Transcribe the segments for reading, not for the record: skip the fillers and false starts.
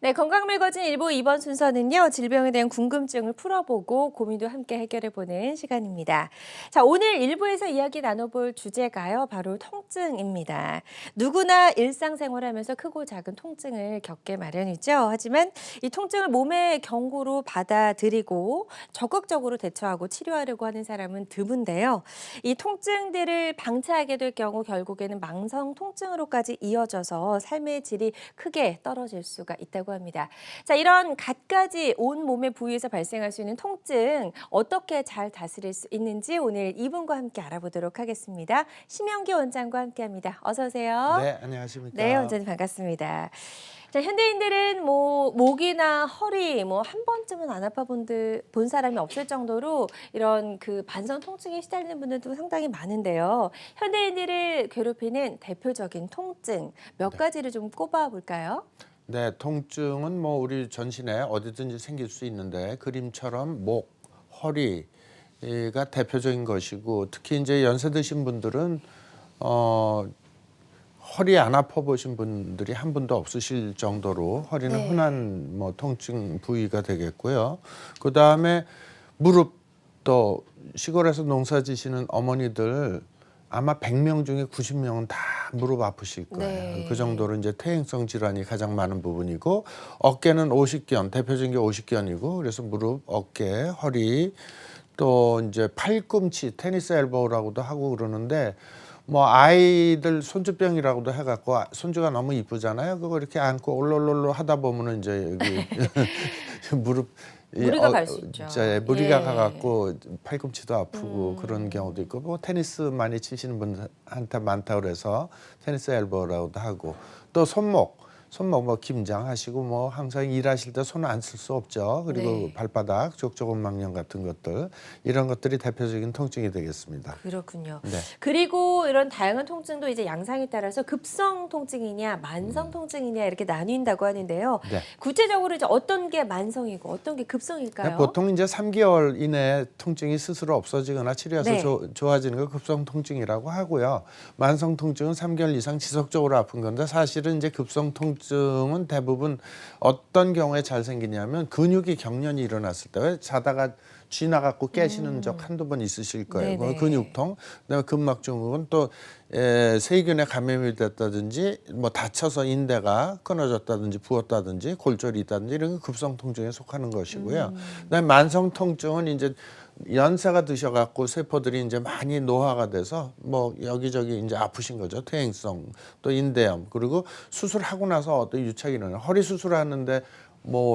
네, 건강매거진 일부 이번 순서는요, 질병에 대한 궁금증을 풀어보고 고민도 함께 해결해보는 시간입니다. 자, 오늘 일부에서 이야기 나눠볼 주제가요, 바로 통증입니다. 누구나 일상생활하면서 크고 작은 통증을 겪게 마련이죠. 하지만 이 통증을 몸의 경고로 받아들이고 적극적으로 대처하고 치료하려고 하는 사람은 드문데요. 이 통증들을 방치하게 될 경우 결국에는 만성 통증으로까지 이어져서 삶의 질이 크게 떨어질 수가 있다고 합니다. 자, 이런 갖가지 온몸의 부위에서 발생할 수 있는 통증 어떻게 잘 다스릴 수 있는지 오늘 이분과 함께 알아보도록 하겠습니다. 심영기 원장과 함께합니다. 어서 오세요. 네, 안녕하십니까. 네, 원장님 반갑습니다. 자, 현대인들은 목이나 허리 한 번쯤은 안 본 사람이 없을 정도로 이런 그 만성 통증에 시달리는 분들도 상당히 많은데요. 현대인들을 괴롭히는 대표적인 통증 몇 가지를 좀 꼽아 볼까요? 네, 통증은 우리 전신에 어디든지 생길 수 있는데 그림처럼 목, 허리가 대표적인 것이고 특히 이제 연세 드신 분들은 허리 안 아파 보신 분들이 한 분도 없으실 정도로 허리는 네. 흔한 통증 부위가 되겠고요. 그 다음에 무릎도 시골에서 농사 지시는 어머니들 아마 100명 중에 90명은 다 무릎 아프실 거예요. 네. 그 정도로 이제 퇴행성 질환이 가장 많은 부분이고 어깨는 오십견, 대표적인 게 오십견이고 그래서 무릎, 어깨, 허리 또 이제 팔꿈치, 테니스 엘보우라고도 하고 그러는데 아이들 손주병이라고도 해갖고 손주가 너무 이쁘잖아요. 그거 이렇게 안고 올롤롤로 하다 보면은 이제 여기 무릎 무리가 갈 수 있죠. 무리가 예. 가갖고 팔꿈치도 아프고 그런 경우도 있고 테니스 많이 치시는 분한테 많다 그래서 테니스 엘보라고도 하고 또 손목 김장하시고 항상 일하실 때 손 안 쓸 수 없죠. 그리고 네. 발바닥, 족저근막염 같은 것들 이런 것들이 대표적인 통증이 되겠습니다. 그렇군요. 네. 그리고 이런 다양한 통증도 이제 양상에 따라서 급성 통증이냐 만성 통증이냐 이렇게 나뉜다고 하는데요. 네. 구체적으로 이제 어떤 게 만성이고 어떤 게 급성일까요? 보통 이제 3개월 이내에 통증이 스스로 없어지거나 치료해서 네. 좋아지는 걸 급성 통증이라고 하고요. 만성 통증은 3개월 이상 지속적으로 아픈 건데 사실은 이제 급성 통증은 대부분 어떤 경우에 잘 생기냐면 근육이 경련이 일어났을 때 왜 자다가 쥐나갖고 깨시는 적 한두 번 있으실 거예요. 네네. 근육통, 그다음에 근막 증후군 또 세균에 감염이 됐다든지 다쳐서 인대가 끊어졌다든지 부었다든지 골절이 있다든지 이런 게 급성 통증에 속하는 것이고요. 그다음에 만성 통증은 이제 연세가 드셔갖고 세포들이 이제 많이 노화가 돼서 여기저기 이제 아프신 거죠. 퇴행성 또 인대염 그리고 수술하고 나서 어떤 유착이 일어나요. 허리 수술하는데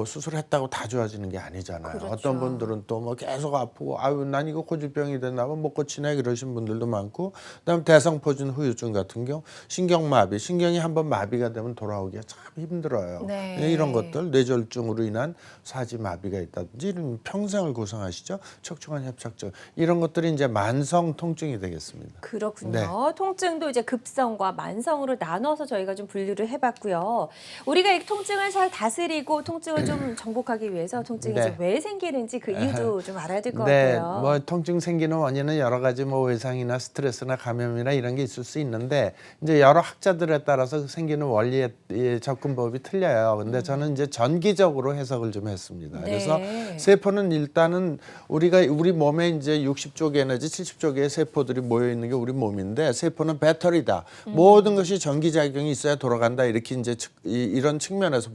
수술했다고 다 좋아지는 게 아니잖아요. 그렇죠. 어떤 분들은 또 계속 아프고 아유 난 이거 고질병이 됐나 봐 못 고치네 그러신 분들도 많고 그다음 대성포진 후유증 같은 경우 신경마비 신경이 한번 마비가 되면 돌아오기가 참 힘들어요. 네. 이런 것들 뇌졸중으로 인한 사지마비가 있다든지 이런 평생을 고생하시죠. 척추관 협착증 이런 것들이 이제 만성 통증이 되겠습니다. 그렇군요. 네. 통증도 이제 급성과 만성으로 나눠서 저희가 좀 분류를 해봤고요. 우리가 이 통증을 잘 다스리고 통증을 좀 정복하기 위해서 통증이 네. 이제 왜 생기는지 그 이유도 좀 알아야 될 것 네, 같아요. 통증 생기는 원인은 여러 가지 외상이나 스트레스나 감염이나 이런 게 있을 수 있는데 이제 여러 학자들에 따라서 생기는 원리의 접근법이 틀려요. 근데 저는 이제 전기적으로 해석을 좀 했습니다. 네. 그래서 세포는 일단은 우리 몸에 이제 60조 개 내지 70조 개의 세포들이 모여 있는 게 우리 몸인데 세포는 배터리다. 모든 것이 전기작용이 있어야 돌아간다. 이렇게 이제 이런 측면에서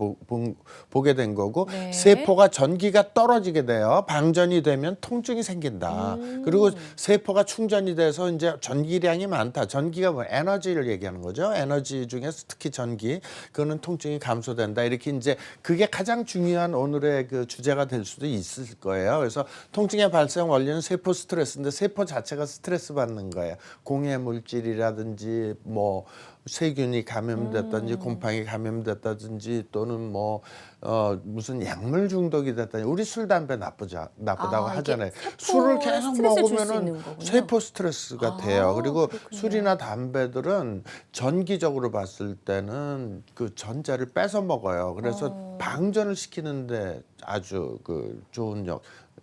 보게 된 거고 네. 세포가 전기가 떨어지게 돼요. 방전이 되면 통증이 생긴다. 그리고 세포가 충전이 돼서 이제 전기량이 많다. 전기가 에너지를 얘기하는 거죠. 에너지 중에서 특히 전기, 그거는 통증이 감소된다. 이렇게 이제 그게 가장 중요한 오늘의 그 주제가 될 수도 있을 거예요. 그래서 통증의 발생 원리는 세포 스트레스인데 세포 자체가 스트레스 받는 거예요. 공해 물질이라든지 세균이 감염됐다든지 곰팡이 감염됐다든지 또는 무슨 약물 중독이 됐다든지 우리 술 담배 나쁘다고 하잖아요. 술을 계속 먹으면은 세포 스트레스가 돼요. 그리고 그렇군요. 술이나 담배들은 전기적으로 봤을 때는 그 전자를 뺏어 먹어요. 그래서 방전을 시키는데 아주 좋은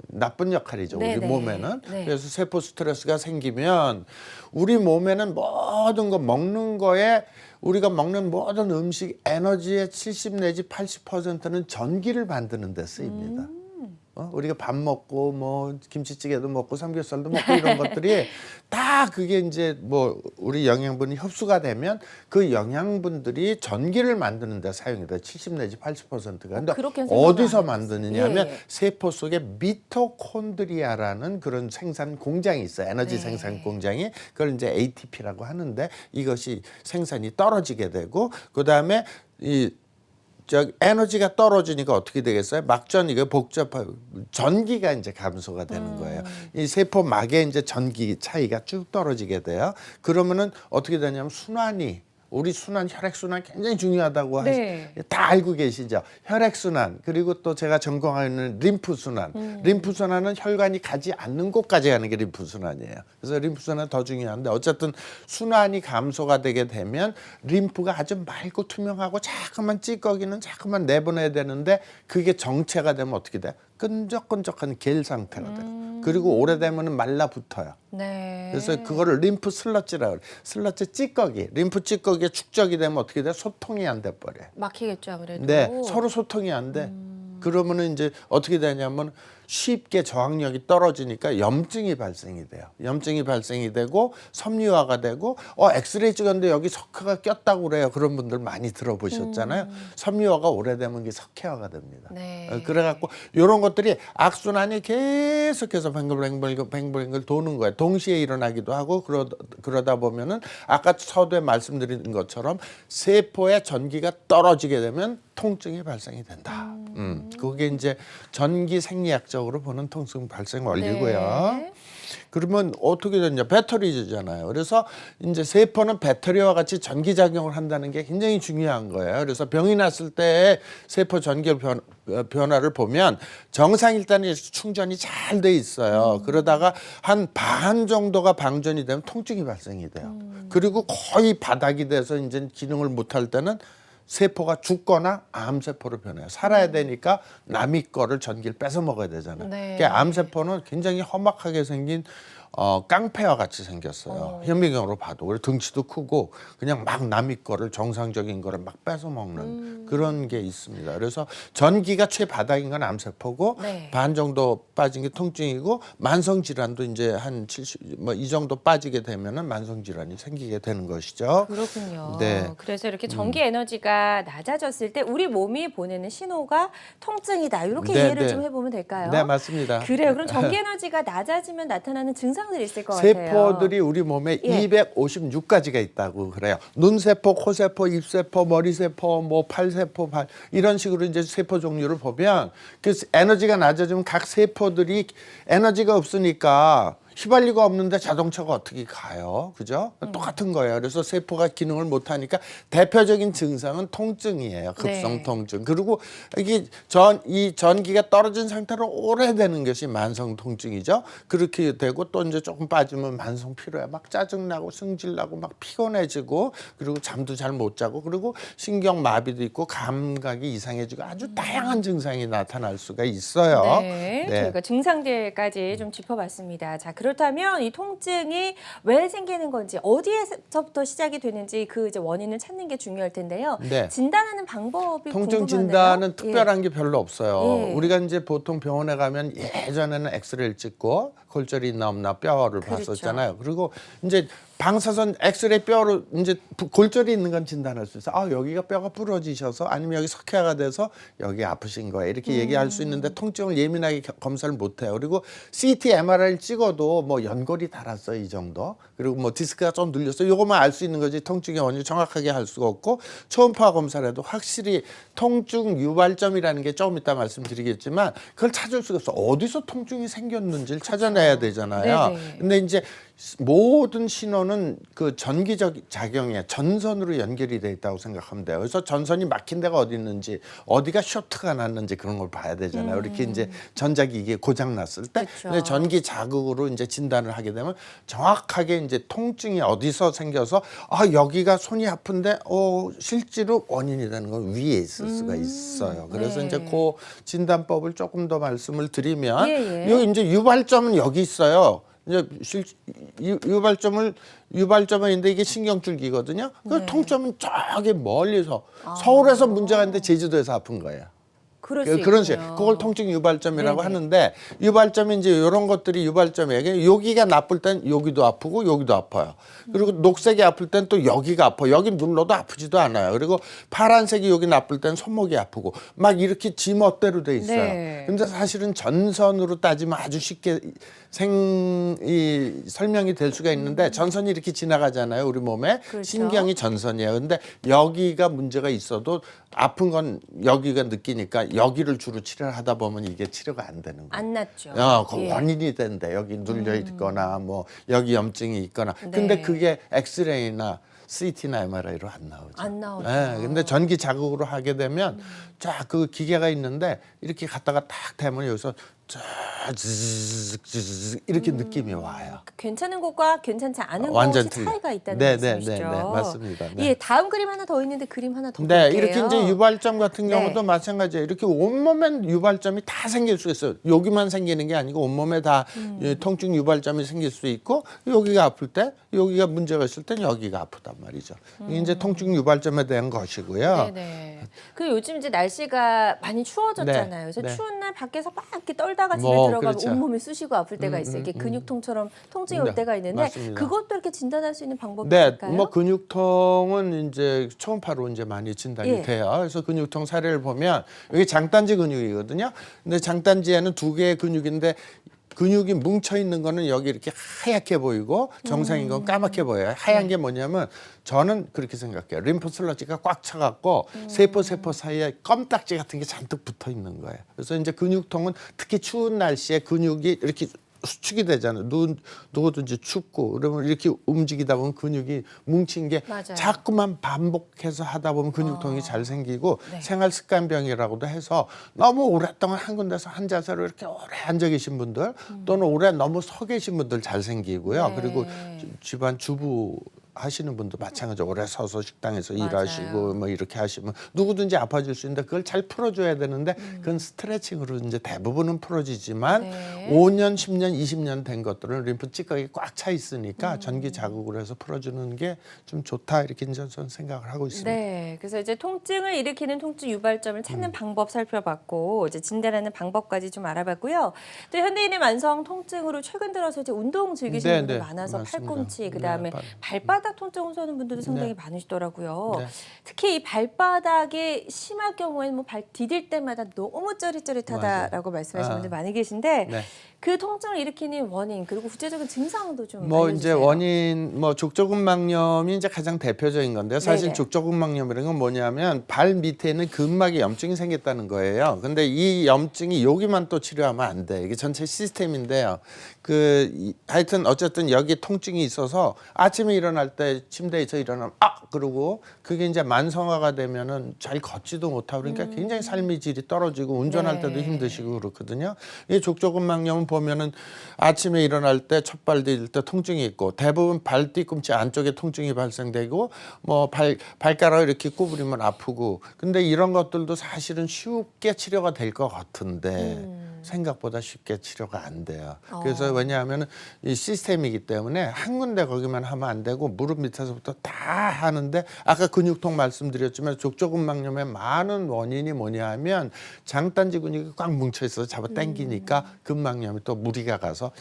나쁜 역할이죠. 우리 네네. 몸에는. 네. 그래서 세포 스트레스가 생기면 우리 몸에는 모든 거 먹는 거에 우리가 먹는 모든 음식 에너지의 70 내지 80%는 전기를 만드는 데 쓰입니다. 우리가 밥 먹고 뭐 김치찌개도 먹고 삼겹살도 먹고 이런 것들이 다 그게 이제 뭐 우리 영양분이 흡수가 되면 그 영양분들이 전기를 만드는 데 사용이 돼. 70 내지 80%가. 근데 어디서 만드느냐 하면 세포 속에 미토콘드리아라는 그런 생산 공장이 있어요. 에너지 생산 공장이. 그걸 이제 ATP라고 하는데 이것이 생산이 떨어지게 되고 그다음에 에너지가 떨어지니까 어떻게 되겠어요? 막전 이게 복잡하고 전기가 이제 감소가 되는 거예요. 이 세포막에 이제 전기 차이가 쭉 떨어지게 돼요. 그러면은 어떻게 되냐면 우리 순환, 혈액순환 굉장히 중요하다고 다 알고 계시죠? 혈액순환, 그리고 또 제가 전공하는 림프순환. 림프순환은 혈관이 가지 않는 곳까지 가는 게 림프순환이에요. 그래서 림프순환은 더 중요한데 어쨌든 순환이 감소가 되게 되면 림프가 아주 맑고 투명하고 자꾸만 찌꺼기는 자꾸만 내보내야 되는데 그게 정체가 되면 어떻게 돼요? 끈적끈적한 겔 상태가 돼요. 그리고 오래되면 말라붙어요. 그래서 그거를 림프 슬러지라고 그래요. 슬러지 찌꺼기, 림프 찌꺼기가 축적이 되면 어떻게 돼? 소통이 안 돼 버려요. 막히겠죠, 아무래도. 네, 서로 소통이 안 돼. 그러면은 이제 어떻게 되냐면 쉽게 저항력이 떨어지니까 염증이 발생이 돼요. 염증이 발생이 되고 섬유화가 되고 엑스레이 찍었는데 여기 석회가 꼈다고 그래요. 그런 분들 많이 들어보셨잖아요. 섬유화가 오래되면 이게 석회화가 됩니다. 그래갖고 이런 것들이 악순환이 계속해서 뱅글뱅글 도는 거예요. 동시에 일어나기도 하고 그러다 보면은 아까 서두에 말씀드린 것처럼 세포의 전기가 떨어지게 되면 통증이 발생이 된다. 그게 이제 전기 생리학적으로 보는 통증 발생 원리고요. 그러면 어떻게 되냐? 배터리잖아요. 그래서 이제 세포는 배터리와 같이 전기 작용을 한다는 게 굉장히 중요한 거예요. 그래서 병이 났을 때 세포 전기 변화를 보면 정상일 때는 충전이 잘 돼 있어요. 그러다가 한 반 정도가 방전이 되면 통증이 발생이 돼요. 그리고 거의 바닥이 돼서 이제 기능을 못할 때는 세포가 죽거나 암세포로 변해요. 살아야 되니까 남의 거를 전기를 뺏어 먹어야 되잖아요. 그러니까 암세포는 굉장히 험악하게 생긴 깡패와 같이 생겼어요. 현미경으로 봐도. 그리고 등치도 크고 그냥 막 남의 거를 정상적인 거를 막 뺏어 먹는 그런 게 있습니다. 그래서 전기가 최바닥인 건 암세포고 반 정도 빠진 게 통증이고 만성 질환도 이제 한 70 뭐 이 정도 빠지게 되면은 만성 질환이 생기게 되는 것이죠. 그렇군요. 그래서 이렇게 전기 에너지가 낮아졌을 때 우리 몸이 보내는 신호가 통증이다. 이렇게 이해를 좀 해보면 될까요? 네, 맞습니다. 그래요. 그럼 전기 에너지가 낮아지면 나타나는 증상들이 있을 것 같아요. 세포들이 우리 몸에 256가지가 있다고 그래요. 눈세포, 코세포, 입세포, 머리세포, 뭐 팔세포, 이런 식으로 이제 세포 종류를 보면 그 에너지가 낮아지면 각 세포들이 에너지가 없으니까 휘발유가 없는데 자동차가 어떻게 가요? 그죠? 똑같은 거예요. 그래서 세포가 기능을 못하니까 대표적인 증상은 통증이에요. 급성 통증. 그리고 이게 이 전기가 떨어진 상태로 오래되는 것이 만성 통증이죠. 그렇게 되고 또 이제 조금 빠지면 만성 피로야. 막 짜증나고 승질나고 막 피곤해지고 그리고 잠도 잘 못 자고 그리고 신경 마비도 있고 감각이 이상해지고 아주 다양한 증상이 나타날 수가 있어요. 저희가 증상들까지 좀 짚어봤습니다. 자, 그렇다면 이 통증이 왜 생기는 건지 어디에서부터 시작이 되는지 그 이제 원인을 찾는 게 중요할 텐데요. 진단하는 방법이 통증 궁금한데요. 진단은 특별한 게 별로 없어요. 우리가 이제 보통 병원에 가면 예전에는 엑스레이를 찍고 골절이 있나 없나 뼈를 봤었잖아요. 그리고 이제 방사선 엑스레이 뼈로 이제 골절이 있는 건 진단할 수 있어요. 여기가 뼈가 부러지셔서 아니면 여기 석회화가 돼서 여기 아프신 거예요. 이렇게 얘기할 수 있는데 통증을 예민하게 검사를 못 해요. 그리고 CT, MRI를 찍어도 뭐 연골이 닳았어요, 이 정도. 그리고 뭐 디스크가 좀 눌렸어요. 이것만 알 수 있는 거지 통증의 원인을 정확하게 할 수가 없고 초음파 검사를 해도 확실히 통증 유발점이라는 게 조금 이따 말씀드리겠지만 그걸 찾을 수가 없어. 어디서 통증이 생겼는지를 찾아내야 되잖아요. 근데 이제 모든 신호는 그 전기적 작용에 전선으로 연결이 돼 있다고 생각하면 돼요. 그래서 전선이 막힌 데가 어디 있는지 어디가 쇼트가 났는지 그런 걸 봐야 되잖아요. 이렇게 이제 전자기기에 고장 났을 때 근데 전기 자극으로 이제 진단을 하게 되면 정확하게 이제 통증이 어디서 생겨서 여기가 손이 아픈데 실제로 원인이 되는 건 위에 있을 수가 있어요. 그래서 이제 그 진단법을 조금 더 말씀을 드리면 여기 이제 유발점은 여기 있어요. 이제 유발점은 있는데 이게 신경줄기거든요. 그 통점은 저기 멀리서 서울에서 문제가 있는데 제주도에서 아픈 거예요. 그럴 수 그런 있군요. 식으로 그걸 통증 유발점이라고 네네. 하는데 유발점이 이제 이런 것들이 유발점이에요. 여기가 나쁠 땐 여기도 아프고 여기도 아파요. 그리고 녹색이 아플 땐 또 여기가 아파. 여기 눌러도 아프지도 않아요. 그리고 파란색이 여기 나쁠 땐 손목이 아프고 막 이렇게 지 멋대로 돼 있어요. 네. 근데 사실은 전선으로 따지면 아주 쉽게 설명이 될 수가 있는데 전선이 이렇게 지나가잖아요. 우리 몸에 그렇죠. 신경이 전선이에요. 근데 여기가 문제가 있어도 아픈 건 여기가 느끼니까 여기를 주로 치료를 하다 보면 이게 치료가 안 되는 거예요. 안 낫죠. 그 예. 원인이 된대. 여기 눌려 있거나 뭐 여기 염증이 있거나. 근데 네. 그게 엑스레이나 CT나 MRI로 안 나오죠. 안 나오죠. 네, 근데 전기 자극으로 하게 되면 자, 그 기계가 있는데 이렇게 갖다가 딱 대면 여기서 zzz 이렇게 느낌이 와요. 괜찮은 곳과 괜찮지 않은 완전 곳이 틀려. 차이가 있다는 네, 말씀이시죠? 네, 맞습니다. 네. 예, 다음 그림 하나 더 있는데 그림 하나 더 네, 볼게요. 이렇게 이제 유발점 같은 경우도 네. 마찬가지예요. 이렇게 온몸에 유발점이 다 생길 수 있어요. 여기만 생기는 게 아니고 온몸에 다 통증 유발점이 생길 수 있고 여기가 아플 때 여기가 문제가 있을 땐 여기가 아프단 말이죠. 이게 이제 통증 유발점에 대한 것이고요. 네네. 그 요즘 이제 날씨가 많이 추워졌잖아요. 네, 그래서 네. 추운 날 밖에서 막 이렇게 떨다가 집에 뭐, 들어가면 그렇죠. 온몸이 쑤시고 아플 때가 있어요. 이게 근육통처럼 통증이 올 네, 때가 있는데 맞습니다. 그것도 이렇게 진단할 수 있는 방법이 네, 있을까요? 뭐 근육통은 이제 초음파로 이제 많이 진단이 예. 돼요. 그래서 근육통 사례를 보면 여기 장단지 근육이거든요. 근데 장단지에는 두 개의 근육인데 근육이 뭉쳐 있는 거는 여기 이렇게 하얗게 보이고 정상인 건 까맣게 보여요. 하얀 게 뭐냐면 저는 그렇게 생각해요. 림프 슬러지가 꽉 차갖고 세포 사이에 껌딱지 같은 게 잔뜩 붙어 있는 거예요. 그래서 이제 근육통은 특히 추운 날씨에 근육이 이렇게 수축이 되잖아요. 누구든지 춥고 그러면 이렇게 움직이다 보면 근육이 뭉친 게 맞아요. 자꾸만 반복해서 하다 보면 근육통이 잘 생기고 네. 생활 습관병이라고도 해서 너무 오랫동안 한 군데서 한 자세로 이렇게 오래 앉아 계신 분들 또는 오래 너무 서 계신 분들 잘 생기고요. 네. 그리고 집안 주부 하시는 분도 마찬가지로 오래 서서 식당에서 맞아요. 일하시고 뭐 이렇게 하시면 누구든지 아파질 수 있는데 그걸 잘 풀어줘야 되는데 그건 스트레칭으로 이제 대부분은 풀어지지만 네. 5년, 10년, 20년 된 것들은 림프 찌꺼기 꽉 차 있으니까 전기 자극으로 해서 풀어주는 게 좀 좋다 이렇게 이제 저는 생각을 하고 있습니다. 네, 그래서 이제 통증을 일으키는 통증 유발점을 찾는 방법 살펴봤고 이제 진단하는 방법까지 좀 알아봤고요. 또 현대인의 만성 통증으로 최근 들어서 이제 운동 즐기시는 네, 분들 네, 많아서 맞습니다. 팔꿈치 그다음에 네, 발바닥 통증 호소하는 분들도 상당히 네. 많으시더라고요. 네. 특히 이 발바닥이 심할 경우에는 뭐 발 디딜 때마다 너무 쩌릿쩌릿하다라고 말씀하시는 분들 많이 계신데 네. 그 통증을 일으키는 원인 그리고 구체적인 증상도 좀 뭐 알려주세요. 이제 원인 뭐 족저근막염이 이제 가장 대표적인 건데요. 사실 네네. 족저근막염이라는 건 뭐냐면 발 밑에는 근막에 염증이 생겼다는 거예요. 근데 이 염증이 여기만 또 치료하면 안 돼. 이게 전체 시스템인데요. 하여튼 어쨌든 여기에 통증이 있어서 아침에 일어날 때 침대에서 일어나면 그러고 그게 이제 만성화가 되면은 잘 걷지도 못하고 그러니까 굉장히 삶의 질이 떨어지고 운전할 때도 네. 힘드시고 그렇거든요. 이 족저근막염은 보면은 아침에 일어날 때 첫발 디딜 때 통증이 있고 대부분 발 뒤꿈치 안쪽에 통증이 발생되고 뭐 발가락을 이렇게 구부리면 아프고 근데 이런 것들도 사실은 쉽게 치료가 될 것 같은데 생각보다 쉽게 치료가 안 돼요. 그래서 왜냐하면 이 시스템이기 때문에 한 군데 거기만 하면 안 되고 무릎 밑에서부터 다 하는데 아까 근육통 말씀드렸지만 족저근막염의 많은 원인이 뭐냐 하면 장단지 근육이 꽉 뭉쳐 있어서 잡아 당기니까 근막염이 또 무리가 가서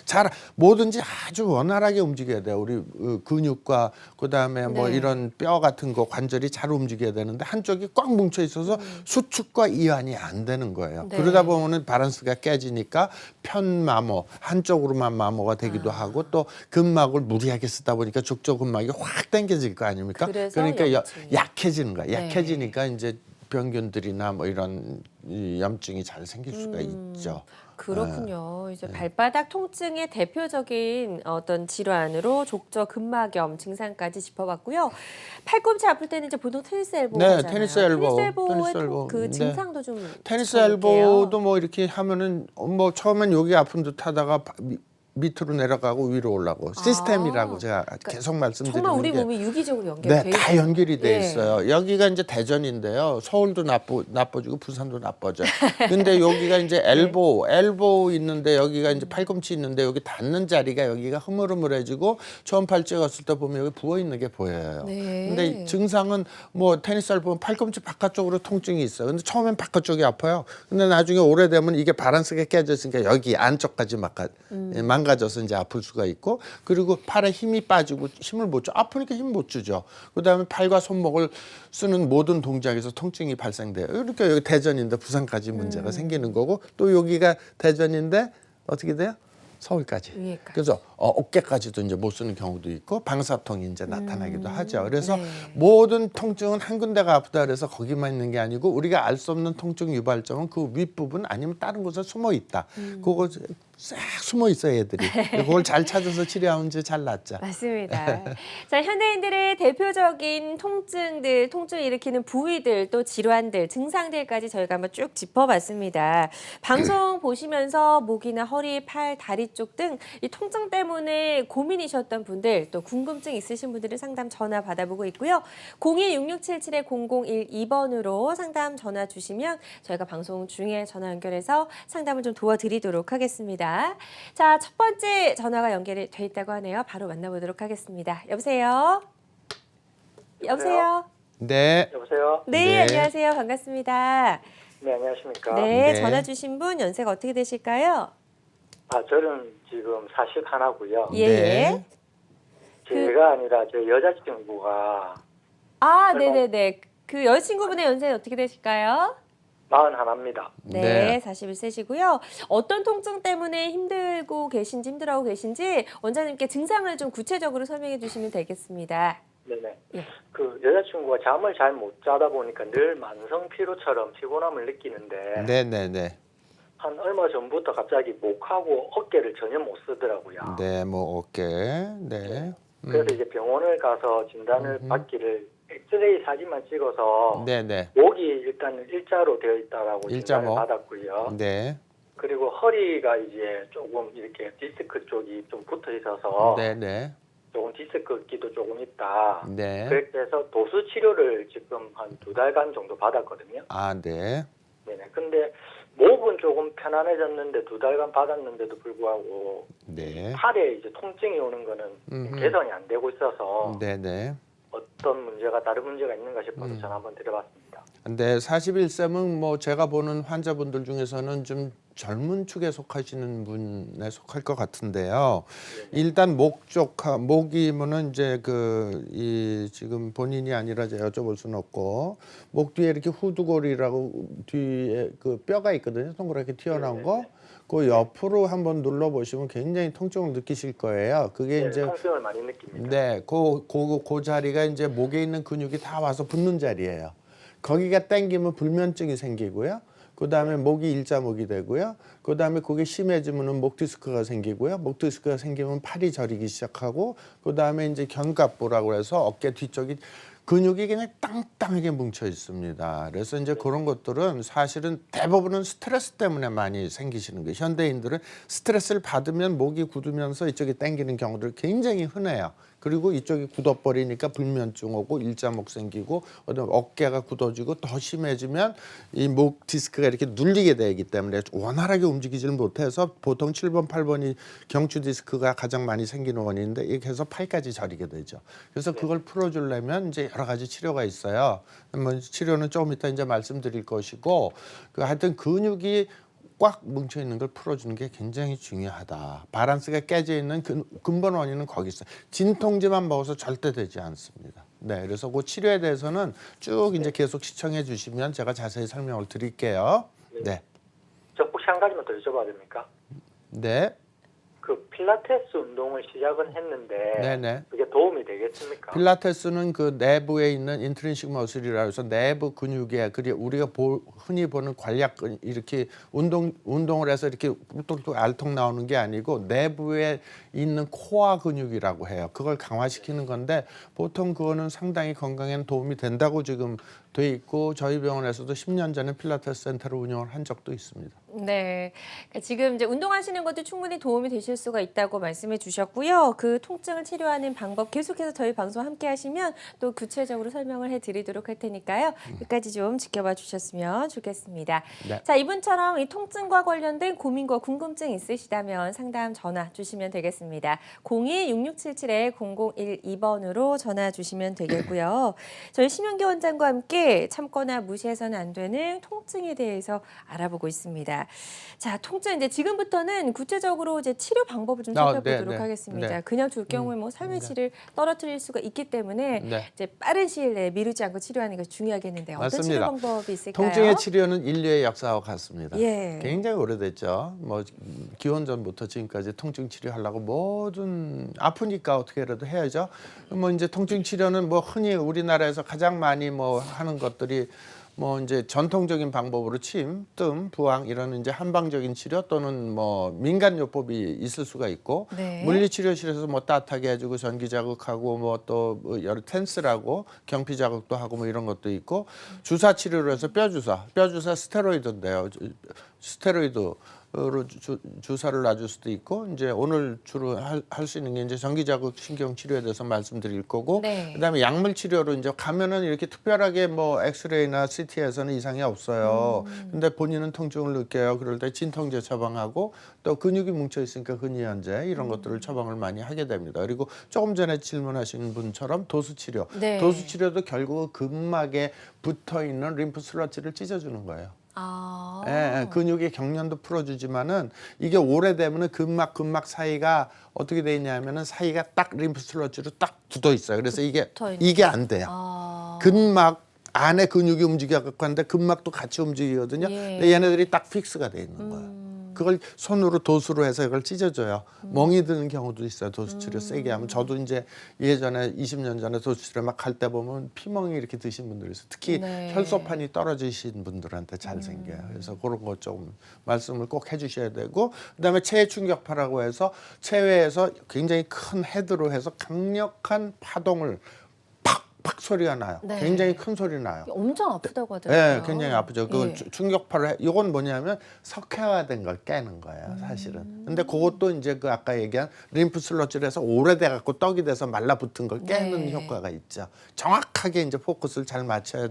뭐든지 아주 원활하게 움직여야 돼요. 우리 근육과 그다음에 뭐 네. 이런 뼈 같은 거 관절이 잘 움직여야 되는데 한쪽이 꽉 뭉쳐 있어서 수축과 이완이 안 되는 거예요. 네. 그러다 보면은 바란스가 깨지니까 편마모 한쪽으로만 마모가 되기도 하고 또 근막을 무리하게 쓰다 보니까 족저근막이 확 당겨질 거 아닙니까? 그래서 그러니까 염증이. 약해지는 거야. 네. 약해지니까 이제 병균들이나 뭐 이런 이 염증이 잘 생길 수가 있죠. 그렇군요. 네. 이제 발바닥 통증의 대표적인 어떤 질환으로 족저 근막염 증상까지 짚어봤고요. 팔꿈치 아플 때는 이제 보통 테니스 엘보 네, 하잖아요. 테니스 엘보. 테니스 테니스 엘보. 그 네. 증상도 좀 테니스 짚어볼게요. 엘보도 뭐 이렇게 하면은 뭐 처음엔 여기 아픈 듯 하다가 밑으로 내려가고 위로 올라가고 시스템이라고 제가 계속 말씀드리는 정말 우리 게 몸이 유기적으로 연결돼 네, 있어요. 다 연결이 돼 예. 있어요. 여기가 이제 대전인데요. 서울도 나빠지고 부산도 나빠져. 근데 여기가 이제 엘보 있는데 여기가 이제 팔꿈치 있는데 여기 닿는 자리가 여기가 흐물흐물해지고 초음파를 찍었을 때 보면 여기 부어 있는 게 보여요. 네. 근데 증상은 뭐 테니스를 보면 팔꿈치 바깥쪽으로 통증이 있어요. 근데 처음엔 바깥쪽이 아파요. 근데 나중에 오래되면 이게 밸런스가 깨졌으니까 여기 안쪽까지 망가져서 이제 아플 수가 있고, 그리고 팔에 힘이 빠지고 힘을 못 줘. 아프니까 힘 못 주죠. 그다음에 팔과 손목을 쓰는 모든 동작에서 통증이 발생돼요. 이렇게 여기 대전인데 부산까지 문제가 생기는 거고, 또 여기가 대전인데 어떻게 돼요? 서울까지. 위에까지. 그래서 어깨까지도 이제 못 쓰는 경우도 있고 방사통이 이제 나타나기도 하죠. 그래서 네. 모든 통증은 한 군데가 아프다 그래서 거기만 있는 게 아니고 우리가 알 수 없는 통증 유발점은 그 윗부분 아니면 다른 곳에 숨어 있다. 그거 싹 숨어 있어 애들이. 그걸 잘 찾아서 치료하면 이제 잘 낫죠. 맞습니다. 자, 현대인들의 대표적인 통증들, 통증을 일으키는 부위들, 또 질환들, 증상들까지 저희가 한번 쭉 짚어봤습니다. 방송 보시면서 목이나 허리, 팔, 다리 쪽 등 이 통증 때문에 고민이셨던 분들, 또 궁금증 있으신 분들은 상담 전화 받아보고 있고요. 02-6677-0012번으로 상담 전화 주시면 저희가 방송 중에 전화 연결해서 상담을 좀 도와드리도록 하겠습니다. 자, 첫 번째 전화가 연결이 돼 있다고 하네요. 바로 만나보도록 하겠습니다. 여보세요? 여보세요? 네. 여보세요? 네, 네. 안녕하세요. 반갑습니다. 네, 안녕하십니까? 네, 네. 전화 주신 분 연세가 어떻게 되실까요? 저는 지금 41고요. 예, 네. 제가 아니라 제 여자친구가 아, 네네네. 그 여자친구분의 연세는 어떻게 되실까요? 41입니다. 네, 41세시고요. 어떤 통증 때문에 힘들고 계신지, 힘들어하고 계신지 원장님께 증상을 좀 구체적으로 설명해 주시면 되겠습니다. 네네. 예. 그 여자친구가 잠을 잘 못 자다 보니까 늘 만성 피로처럼 피곤함을 느끼는데 네네네. 한 얼마 전부터 갑자기 목하고 어깨를 전혀 못 쓰더라고요. 네, 뭐 어깨. 네. 그래서 이제 병원을 가서 진단을 받기를 엑스레이 사진만 찍어서 네네. 목이 일단 일자로 되어 있다라고 진단을 일자목. 받았고요. 네. 그리고 허리가 이제 조금 이렇게 디스크 쪽이 좀 붙어 있어서 네네. 조금 디스크 기도 조금 있다. 네. 그렇게 해서 도수 치료를 지금 한 2달간 정도 받았거든요. 아, 네. 네네. 근데 목은 조금 편안해졌는데 2달간 받았는데도 불구하고 네. 팔에 이제 통증이 오는 거는 개선이 안 되고 있어서 네네. 어떤 문제가 다른 문제가 있는가 싶어서 전화 한번 드려봤습니다. 근데 41세면 뭐 제가 보는 환자분들 중에서는 좀 젊은 축에 속하시는 분에 속할 것 같은데요. 일단 목이면은 이제 이 지금 본인이 아니라 제가 여쭤볼 수는 없고, 목 뒤에 이렇게 후두골이라고 뒤에 그 뼈가 있거든요. 동그랗게 튀어나온 거. 그 옆으로 한번 눌러 보시면 굉장히 통증을 느끼실 거예요. 그게 네, 이제 통증을 많이 느낍니다. 네, 그 자리가 이제 목에 있는 근육이 다 와서 붙는 자리예요. 거기가 당기면 불면증이 생기고요. 그 다음에 목이 일자목이 되고요. 그 다음에 그게 심해지면은 목 디스크가 생기고요. 목 디스크가 생기면 팔이 저리기 시작하고, 그 다음에 이제 견갑부라고 해서 어깨 뒤쪽이 근육이 그냥 땅땅하게 뭉쳐 있습니다. 그래서 이제 그런 것들은 사실은 대부분은 스트레스 때문에 많이 생기시는 거예요. 현대인들은 스트레스를 받으면 목이 굳으면서 이쪽이 당기는 경우들이 굉장히 흔해요. 그리고 이쪽이 굳어버리니까 불면증 오고 일자목 생기고, 그다음에 어깨가 굳어지고 더 심해지면 이 목 디스크가 이렇게 눌리게 되기 때문에 원활하게 움직이지를 못해서 보통 7번, 8번이 경추 디스크가 가장 많이 생기는 원인인데 이렇게 해서 팔까지 저리게 되죠. 그래서 그걸 풀어주려면 이제 여러 가지 치료가 있어요. 뭐 치료는 조금 이따 이제 말씀드릴 것이고, 하여튼 근육이 꽉 뭉쳐 있는 걸 풀어주는 게 굉장히 중요하다. 밸런스가 깨져 있는 근본 원인은 거기 있어요. 진통제만 먹어서 절대 되지 않습니다. 네, 그래서 그 치료에 대해서는 쭉 이제 계속 시청해 주시면 제가 자세히 설명을 드릴게요. 네, 저 혹시 한 가지만 더 여쭤봐도 됩니까? 네, 그 필라테스 운동을 시작은 했는데 네네. 그게 도움이 되겠습니까? 필라테스는 그 내부에 있는 인트린식 머슬이라고 해서 내부 근육에, 그리고 우리가 흔히 보는 관략근 이렇게 운동을 해서 이렇게 뚝뚝 알통 나오는 게 아니고 내부에 있는 코어 근육이라고 해요. 그걸 강화시키는 건데 보통 그거는 상당히 건강에는 도움이 된다고 지금 돼 있고, 저희 병원에서도 10년 전에 필라테스 센터를 운영을 한 적도 있습니다. 네. 그러니까 지금 이제 운동하시는 것도 충분히 도움이 되실 수가 있다고 말씀해 주셨고요. 그 통증을 치료하는 방법 계속해서 저희 방송 함께 하시면 또 구체적으로 설명을 해드리도록 할 테니까요. 끝까지 좀 지켜봐 주셨으면 좋겠습니다. 네. 자, 이분처럼 이 통증과 관련된 고민과 궁금증 있으시다면 상담 전화 주시면 되겠습니다. 02-6677-0012번으로 전화 주시면 되겠고요. 저희 심현기 원장과 함께 참거나 무시해서는 안 되는 통증에 대해서 알아보고 있습니다. 자, 통증 이제 지금부터는 구체적으로 이제 치료 방법을 좀 살펴보도록 네. 하겠습니다. 네. 그냥 둘 경우에 뭐 삶의 질을 떨어뜨릴 수가 있기 때문에 네. 이제 빠른 시일 내에 미루지 않고 치료하는 것이 중요하겠는데 어떤 치료 맞습니다. 방법이 있을까요? 통증의 치료는 인류의 역사와 같습니다. 예. 굉장히 오래됐죠. 뭐 기원전부터 지금까지 통증 치료하려고 모든 아프니까 어떻게라도 해야죠. 뭐 이제 통증 치료는 뭐 흔히 우리나라에서 가장 많이 뭐 하는 것들이 뭐 이제 전통적인 방법으로 침, 뜸, 부항 이런 이제 한방적인 치료 또는 뭐 민간요법이 있을 수가 있고 네. 물리치료실에서 뭐 따뜻하게 해주고 전기 자극하고 뭐 또 여러 텐스라고 경피 자극도 하고 뭐 이런 것도 있고 주사 치료로 해서 뼈 주사 스테로이드인데요. 스테로이드로 주사를 놔줄 수도 있고 이제 오늘 주로 할 수 있는 게 이제 전기자극 신경 치료에 대해서 말씀드릴 거고 네. 그다음에 약물 치료로 이제 가면은 이렇게 특별하게 뭐 엑스레이나 CT에서는 이상이 없어요. 근데 본인은 통증을 느껴요. 그럴 때 진통제 처방하고 또 근육이 뭉쳐 있으니까 근이연제 이런 것들을 처방을 많이 하게 됩니다. 그리고 조금 전에 질문하신 분처럼 도수 치료. 네. 도수 치료도 결국 근막에 붙어 있는 림프 슬러지를 찢어주는 거예요. 아. 예, 근육의 경련도 풀어주지만은 이게 오래되면은 근막 사이가 어떻게 돼 있냐면은 사이가 딱 림프 슬러지로 딱 굳어 있어요. 그래서 이게 안 돼요. 아. 근막 안에 근육이 움직여갖고 하는데 근막도 같이 움직이거든요. 예. 근데 얘네들이 딱 픽스가 돼 있는 거예요. 그걸 손으로 도수로 해서 이걸 찢어줘요. 멍이 드는 경우도 있어요. 도수 치료 세게 하면. 저도 이제 예전에 20년 전에 도수 치료 막 할 때 보면 피멍이 이렇게 드신 분들이 있어요. 특히 네. 혈소판이 떨어지신 분들한테 잘 생겨요. 그래서 그런 거 좀 말씀을 꼭 해주셔야 되고 그다음에 체외 충격파라고 해서 체외에서 굉장히 큰 헤드로 해서 강력한 파동을 팍팍 소리가 나요. 네. 굉장히 큰 소리 나요. 엄청 아프다고 하더라고요. 네, 굉장히 아프죠. 그 예. 충격파를 이건 뭐냐면 석회화된 걸 깨는 거예요, 사실은. 근데 그것도 이제 그 아까 얘기한 림프 슬러지를 해서 오래돼 갖고 떡이 돼서 말라붙은 걸 깨는 네. 효과가 있죠. 정확하게 이제 포커스를 잘 맞춰야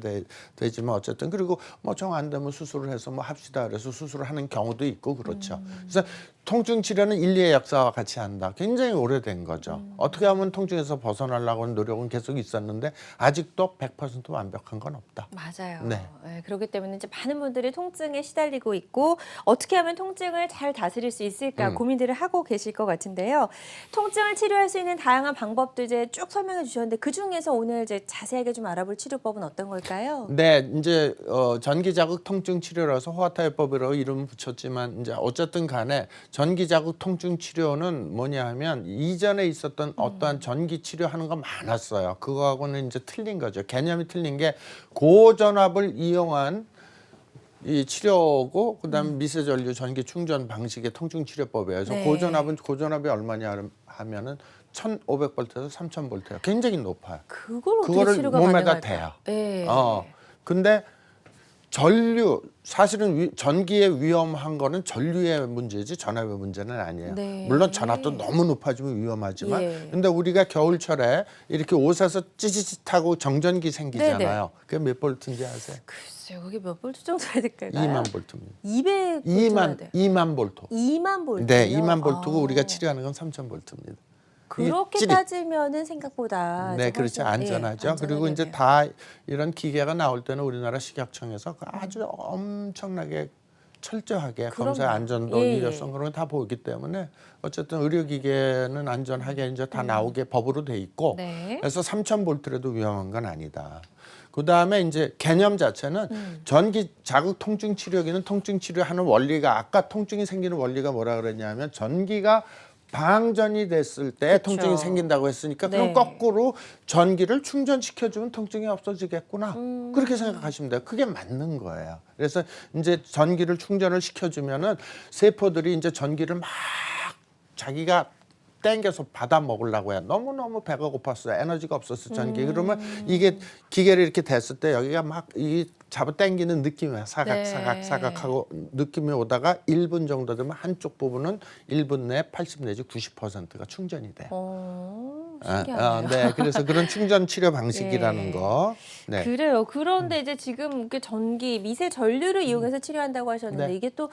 되지만 어쨌든 그리고 뭐 정 안 되면 수술을 해서 뭐 합시다 그래서 수술을 하는 경우도 있고 그렇죠. 그래서 통증 치료는 인류의 역사와 같이 한다. 굉장히 오래된 거죠. 어떻게 하면 통증에서 벗어나려고 하는 노력은 계속 있었는데 아직도 100% 완벽한 건 없다. 맞아요. 네. 네, 그렇기 때문에 이제 많은 분들이 통증에 시달리고 있고 어떻게 하면 통증을 잘 다스릴 수 있을까 고민들을 하고 계실 것 같은데요. 통증을 치료할 수 있는 다양한 방법도 이제 쭉 설명해 주셨는데 그 중에서 오늘 이제 자세하게 좀 알아볼 치료법은 어떤 걸까요? 네, 이제 전기자극 통증 치료라서 호화타협법이라고 이름 붙였지만 이제 어쨌든 간에 전기자극 통증 치료는 뭐냐 하면 이전에 있었던 어떠한 전기 치료하는 거 많았어요. 그거하고는 이제 틀린 거죠. 개념이 틀린 게 고전압을 이용한 이 치료고 그다음 미세전류 전기 충전 방식의 통증 치료법이에요. 그래서 네. 고전압이 얼마냐 하면은 1,500볼트에서 3,000볼트예요. 굉장히 높아요. 그거를 그거를 치료가 몸에다 가능할까요? 대요. 네. 근데 전류 사실은 전기의 위험한 거는 전류의 문제지 전압의 문제는 아니에요. 네. 물론 전압도 너무 높아지면 위험하지만 예. 근데 우리가 겨울철에 이렇게 옷에서 찌릿하고 정전기 생기잖아요. 네네. 그게 몇 볼트인지 아세요? 글쎄요, 그게 몇 볼트 정도 해야 될까요? 2만 볼트입니다. 200 2만 볼트. 2만 볼트. 네, 2만 볼트고 우리가 치료하는 건 3,000 볼트입니다. 그렇게 찌릿. 따지면은 생각보다 네, 좀 그렇죠. 훨씬, 안전하죠. 그리고 이제 안전하겠네요. 다 이런 기계가 나올 때는 우리나라 식약청에서 아주 엄청나게 철저하게 검사 그럼요. 안전도 예, 유효성 그런 거 다 보기 때문에 어쨌든 의료기계는 안전하게 이제 다 나오게 법으로 돼 있고 네. 그래서 3,000볼트라도 위험한 건 아니다. 그 다음에 이제 개념 자체는 전기 자극 통증 치료기는 통증 치료하는 원리가 아까 통증이 생기는 원리가 뭐라 그랬냐면 전기가 방전이 됐을 때 그쵸. 통증이 생긴다고 했으니까 네. 그럼 거꾸로 전기를 충전시켜주면 통증이 없어지겠구나. 그렇게 생각하시면 돼요. 그게 맞는 거예요. 그래서 이제 전기를 충전을 시켜주면은 세포들이 이제 전기를 막 자기가 땡겨서 받아 먹으려고 해요. 너무너무 배가 고팠어요. 에너지가 없었어 전기. 그러면 이게 기계를 이렇게 댔을 때 여기가 막 이 잡아 당기는 느낌이 와요. 사각하고 느낌이 오다가 1분 정도 되면 한쪽 부분은 1분 내에 80 내지 90%가 충전이 돼요. 신기하네요. 네, 그래서 그런 충전 치료 방식이라는 예. 거. 네. 그래요. 그런데 이제 지금 이렇게 전기, 미세 전류를 이용해서 치료한다고 하셨는데 네. 이게 또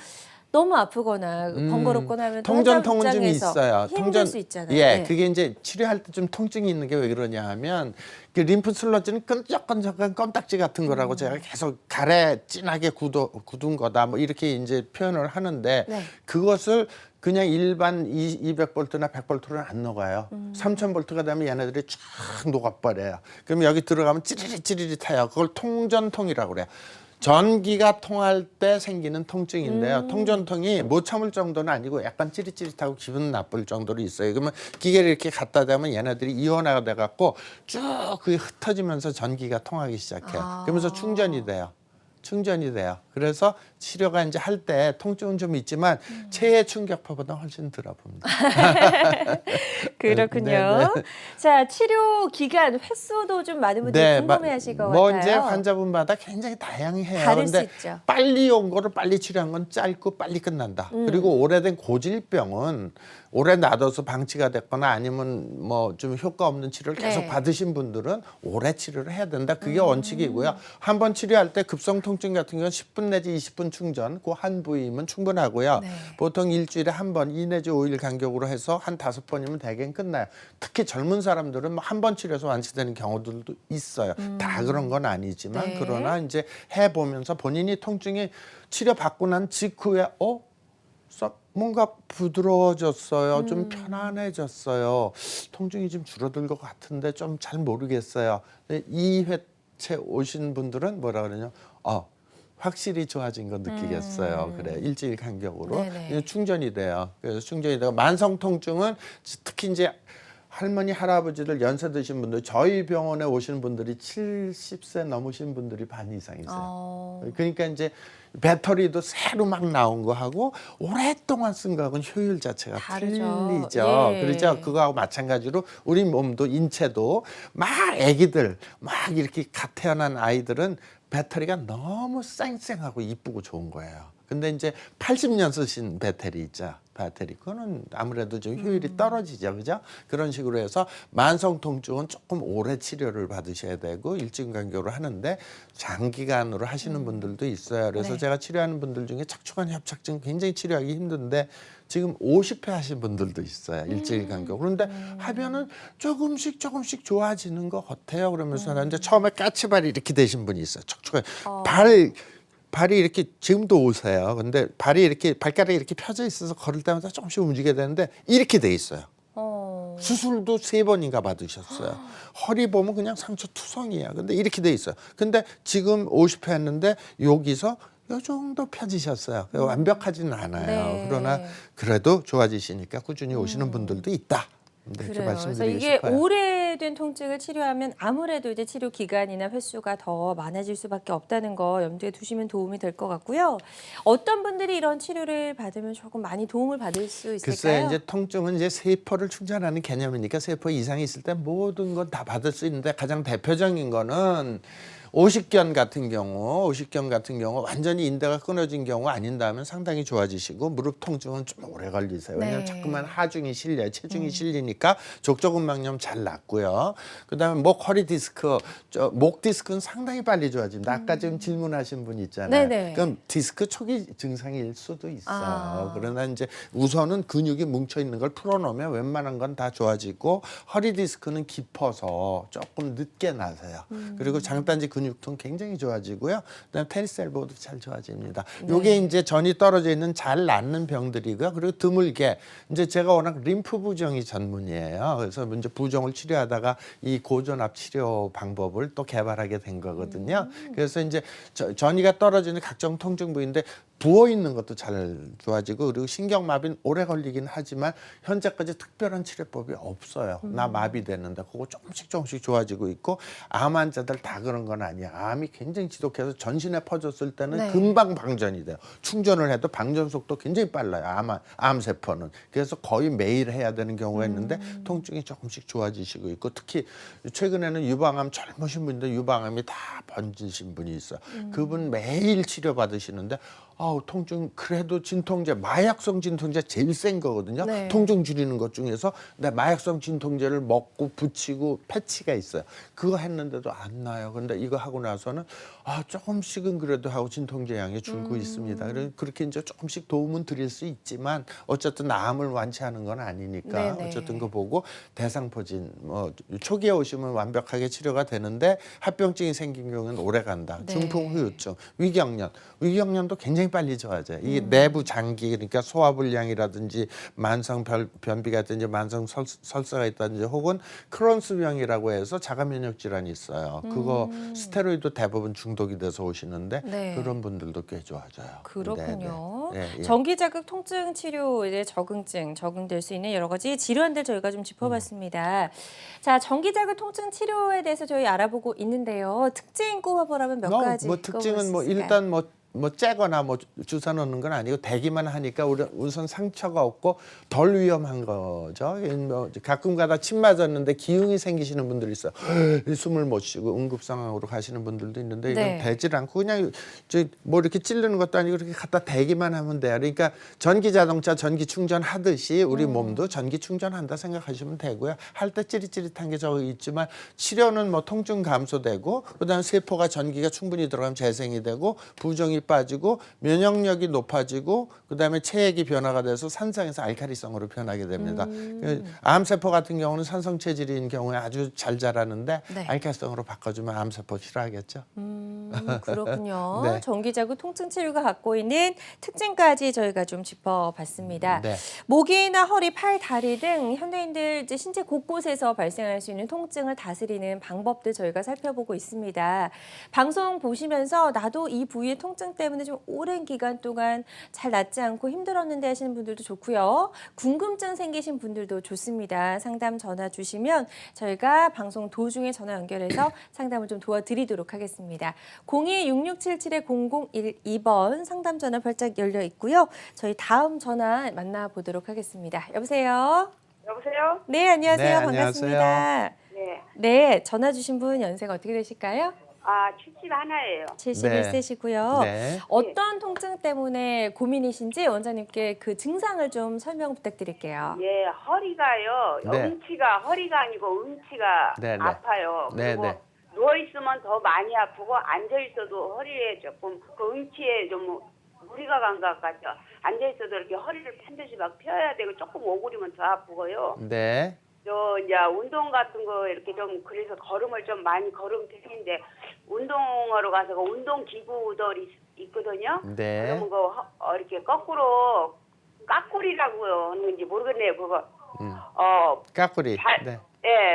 너무 아프거나 번거롭거나 하면 또 통전통은 환자 좀 입장에서 있어요. 힘들 수 있잖아요. 예, 네. 그게 이제 치료할 때 좀 통증이 있는 게 왜 그러냐 하면 그 림프 슬러지는 끈적끈적한 껌딱지 같은 거라고 제가 계속 가래 진하게 굳은 거다 뭐 이렇게 이제 표현을 하는데 네. 그것을 그냥 일반 200볼트나 100볼트는 안 녹아요. 3000볼트가 되면 얘네들이 쫙 녹아버려요. 그럼 여기 들어가면 찌릿찌릿 타요. 그걸 통전통이라고 그래요. 전기가 통할 때 생기는 통증인데요. 통전통이 못 참을 정도는 아니고 약간 찌릿찌릿하고 기분 나쁠 정도로 있어요. 그러면 기계를 이렇게 갖다 대면 얘네들이 이온화가 돼갖고 쭉 그게 흩어지면서 전기가 통하기 시작해요. 그러면서 충전이 돼요. 그래서 치료가 이제 할 때 통증은 좀 있지만 체해 충격파보다 훨씬 덜 아픕니다. 그렇군요. 네. 자, 치료 기간 횟수도 좀 많은 분들이 궁금해하실 것 뭐 같아요. 이제 환자분마다 굉장히 다양해요. 다를 수 근데 있죠. 빨리 온 거를 빨리 치료한 건 짧고 빨리 끝난다. 그리고 오래된 고질병은 오래 놔둬서 방치가 됐거나 아니면 뭐 좀 효과 없는 치료를 계속 네. 받으신 분들은 오래 치료를 해야 된다. 그게 원칙이고요. 한 번 치료할 때 급성 통증 같은 경우는 10분 내지 20분 충전, 그 한 부위면 충분하고요. 네. 보통 일주일에 한 번, 2 내지 5일 간격으로 해서 한 5번이면 대개는 끝나요. 특히 젊은 사람들은 뭐 한 번 치료해서 완치되는 경우들도 있어요. 다 그런 건 아니지만 네. 그러나 이제 해보면서 본인이 통증이 치료받고 난 직후에 뭔가 부드러워졌어요. 좀 편안해졌어요. 통증이 좀 줄어들 것 같은데 좀 잘 모르겠어요. 2회째 오신 분들은 뭐라 그러냐? 확실히 좋아진 거 느끼겠어요. 그래 일주일 간격으로 네네. 충전이 돼요. 그래서 충전이 되고 만성 통증은 특히 이제 할머니 할아버지들 연세 드신 분들 저희 병원에 오시는 분들이 70세 넘으신 분들이 반 이상 있어요. 그러니까 이제 배터리도 새로 막 나온 거하고 오랫동안 쓴 거하고는 효율 자체가 다르죠. 틀리죠. 예. 그렇죠. 그거하고 마찬가지로 우리 몸도 인체도 막 애기들 막 이렇게 갓 태어난 아이들은 배터리가 너무 쌩쌩하고 이쁘고 좋은 거예요. 근데 이제 80년 쓰신 배터리 있죠. 배터리 그거는 아무래도 좀 효율이 떨어지죠. 그죠? 그런 식으로 해서 만성 통증은 조금 오래 치료를 받으셔야 되고 일정 간격으로 하는데 장기간으로 하시는 분들도 있어요. 그래서 네. 제가 치료하는 분들 중에 척추관 협착증 굉장히 치료하기 힘든데 지금 50회 하신 분들도 있어요. 일주일 간격. 그런데 하면은 조금씩 좋아지는 것 같아요. 그러면서 이제 처음에 까치발이 이렇게 되신 분이 있어요. 척추관 발이 이렇게 지금도 오세요. 근데 발이 이렇게 발가락이 이렇게 펴져 있어서 걸을 때마다 조금씩 움직여야 되는데 이렇게 돼 있어요. 수술도 3번인가 받으셨어요. 허리 보면 그냥 상처 투성이에요. 근데 이렇게 돼 있어요. 근데 지금 50회 했는데 여기서 이 정도 펴지셨어요. 완벽하지는 않아요. 네. 그러나 그래도 좋아지시니까 꾸준히 오시는 분들도 있다. 네, 이렇게 그래요. 그래서 말씀드리고 이게 싶어요. 오래된 통증을 치료하면 아무래도 이제 치료 기간이나 횟수가 더 많아질 수밖에 없다는 거 염두에 두시면 도움이 될 것 같고요. 어떤 분들이 이런 치료를 받으면 조금 많이 도움을 받을 수 있을까요? 글쎄 이제 통증은 이제 세포를 충전하는 개념이니까 세포 이상이 있을 때 모든 건 다 받을 수 있는데 가장 대표적인 거는 오십견 같은 경우 완전히 인대가 끊어진 경우 아닌다면 상당히 좋아지시고 무릎 통증은 좀 오래 걸리세요. 왜냐하면 네. 자꾸만 하중이 실려요. 체중이 실리니까 족저근막염 잘 낫고요. 그다음에 목 허리 디스크, 목 디스크는 상당히 빨리 좋아집니다. 아까 지금 질문하신 분 있잖아요. 네네. 그럼 디스크 초기 증상일 수도 있어요. 아. 그러나 이제 우선은 근육이 뭉쳐 있는 걸 풀어놓으면 웬만한 건 다 좋아지고 허리 디스크는 깊어서 조금 늦게 나세요. 그리고 장단지 근육통 굉장히 좋아지고요. 그다음 테니스 엘보도 잘 좋아집니다. 요게 이제 전이 떨어져 있는 잘 낫는 병들이고요. 그리고 드물게 이제 제가 워낙 림프 부종이 전문이에요. 그래서 이제 부종을 치료하다가 이 고전압 치료 방법을 또 개발하게 된 거거든요. 그래서 이제 전이가 떨어지는 각종 통증 부위인데 부어 있는 것도 잘 좋아지고 그리고 신경마비는 오래 걸리긴 하지만 현재까지 특별한 치료법이 없어요. 나 마비됐는데 그거 조금씩 좋아지고 있고 암 환자들 다 그런 건 아니야. 암이 굉장히 지독해서 전신에 퍼졌을 때는 네. 금방 방전이 돼요. 충전을 해도 방전 속도 굉장히 빨라요. 암세포는. 그래서 거의 매일 해야 되는 경우가 있는데 통증이 조금씩 좋아지시고 있고 특히 최근에는 유방암 젊으신 분들 유방암이 다 번지신 분이 있어요. 그분 매일 치료 받으시는데 통증 그래도 진통제 마약성 진통제 제일 센 거거든요. 네. 통증 줄이는 것 중에서 근데 마약성 진통제를 먹고 붙이고 패치가 있어요. 그거 했는데도 안 나요. 근데 이거 하고 나서는 조금씩은 그래도 하고 진통제 양이 줄고 있습니다. 그렇게 이제 조금씩 도움은 드릴 수 있지만 어쨌든 암을 완치하는 건 아니니까 네네. 어쨌든 그 보고 대상포진 초기에 오시면 완벽하게 치료가 되는데 합병증이 생긴 경우는 오래 간다. 네. 중풍후유증, 위경련도 굉장히 빨리 좋아져요. 이게 내부 장기 그러니까 소화불량이라든지 만성 변비가든지 만성 설사가 있다든지 혹은 크론스병이라고 해서 자가 면역 질환이 있어요. 그거 스테로이드 대부분 중독이 돼서 오시는데 네. 그런 분들도 꽤 좋아져요. 그렇군요. 네, 네. 예, 예. 전기자극 통증 치료에 적응될 수 있는 여러 가지 질환들 저희가 좀 짚어봤습니다. 자, 전기자극 통증 치료에 대해서 저희 알아보고 있는데요. 특징 꼽아보라면 몇 가지 특징은 꼽을 수 있을까요? 일단 째거나 주사 놓는 건 아니고 대기만 하니까 우선 상처가 없고 덜 위험한 거죠. 가끔가다 침 맞았는데 기흉이 생기시는 분들이 있어요. 숨을 못 쉬고 응급 상황으로 가시는 분들도 있는데 이건 네. 되질 않고 그냥 이렇게 찌르는 것도 아니고 이렇게 갖다 대기만 하면 돼요. 그러니까 전기 자동차 전기 충전하듯이 우리 몸도 전기 충전한다 생각하시면 되고요. 할 때 찌릿찌릿한 게 저기 있지만 치료는 통증 감소되고 그다음에 세포가 전기가 충분히 들어가면 재생이 되고 부종이 빠지고 면역력이 높아지고 그다음에 체액이 변화가 돼서 산성에서 알칼리성으로 변하게 됩니다. 암세포 같은 경우는 산성 체질인 경우에 아주 잘 자라는데 네. 알칼리성으로 바꿔주면 암세포 싫어하겠죠. 그렇군요. 네. 전기자극 통증 치료가 갖고 있는 특징까지 저희가 좀 짚어봤습니다. 네. 목이나 허리, 팔, 다리 등 현대인들 이제 신체 곳곳에서 발생할 수 있는 통증을 다스리는 방법들 저희가 살펴보고 있습니다. 방송 보시면서 나도 이 부위의 통증 때문에 좀 오랜 기간 동안 잘 낫지 않고 힘들었는데 하시는 분들도 좋고요. 궁금증 생기신 분들도 좋습니다. 상담 전화 주시면 저희가 방송 도중에 전화 연결해서 상담을 좀 도와드리도록 하겠습니다. 02-6677-0012번 상담 전화 발짝 열려 있고요. 저희 다음 전화 만나보도록 하겠습니다. 여보세요? 여보세요? 네, 안녕하세요. 네, 반갑습니다. 네. 네, 전화 주신 분 연세가 어떻게 되실까요? 71이에요. 71세시고요. 네. 어떤 통증 때문에 고민이신지 원장님께 그 증상을 좀 설명 부탁드릴게요. 예, 허리가요. 네. 허리가 아니고 음치가 네, 네. 아파요. 네, 그리고 네. 누워있으면 더 많이 아프고 앉아있어도 허리에 조금 그 음치에 좀 무리가 간 것 같죠. 앉아있어도 이렇게 허리를 반드시 막 펴야 되고 조금 오그리면 더 아프고요. 네. 이제 운동 같은 거 이렇게 좀 그래서 걸음을 좀 많이 걸으면 되는데 운동하러 가서 그 운동 기구들이 있거든요. 네. 그러면 이렇게 거꾸로 까꾸리라고요 하는 건지 모르겠네요. 그거 까꾸리. 발 네.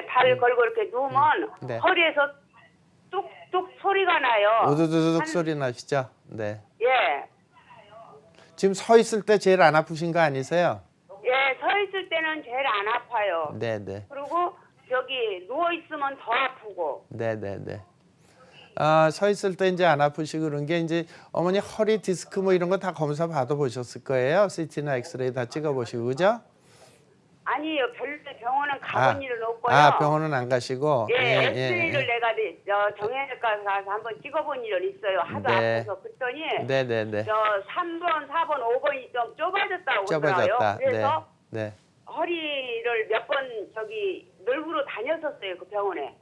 발을 걸고 이렇게 누우면 네. 허리에서 뚝뚝 소리가 나요. 우두두둑 소리 나시죠? 네. 예, 지금 서 있을 때 제일 안 아프신 거 아니세요? 예, 서 있을 때는 제일 안 아파요. 네, 네. 그리고 누워 있으면 더 아프고. 네네네. 서 있을 때 이제 안 아프시고 그런 게 이제 어머니 허리 디스크 이런 거 다 검사 받아보셨을 거예요. CT나 엑스레이 다 찍어보시고 그죠? 아니요, 별로 병원은 가본 일은 없고요. 병원은 안 가시고. 예, 엑스레이를 내가 정형외과 가서 한번 찍어본 일은 있어요. 하도 네. 아파서 그랬더니 네네네. 3번, 4번, 5번이 좀 좁아졌다고 좁아졌다. 그러더라고요. 그래서 네. 허리를 몇 번 늘구로 다녔었어요, 그 병원에.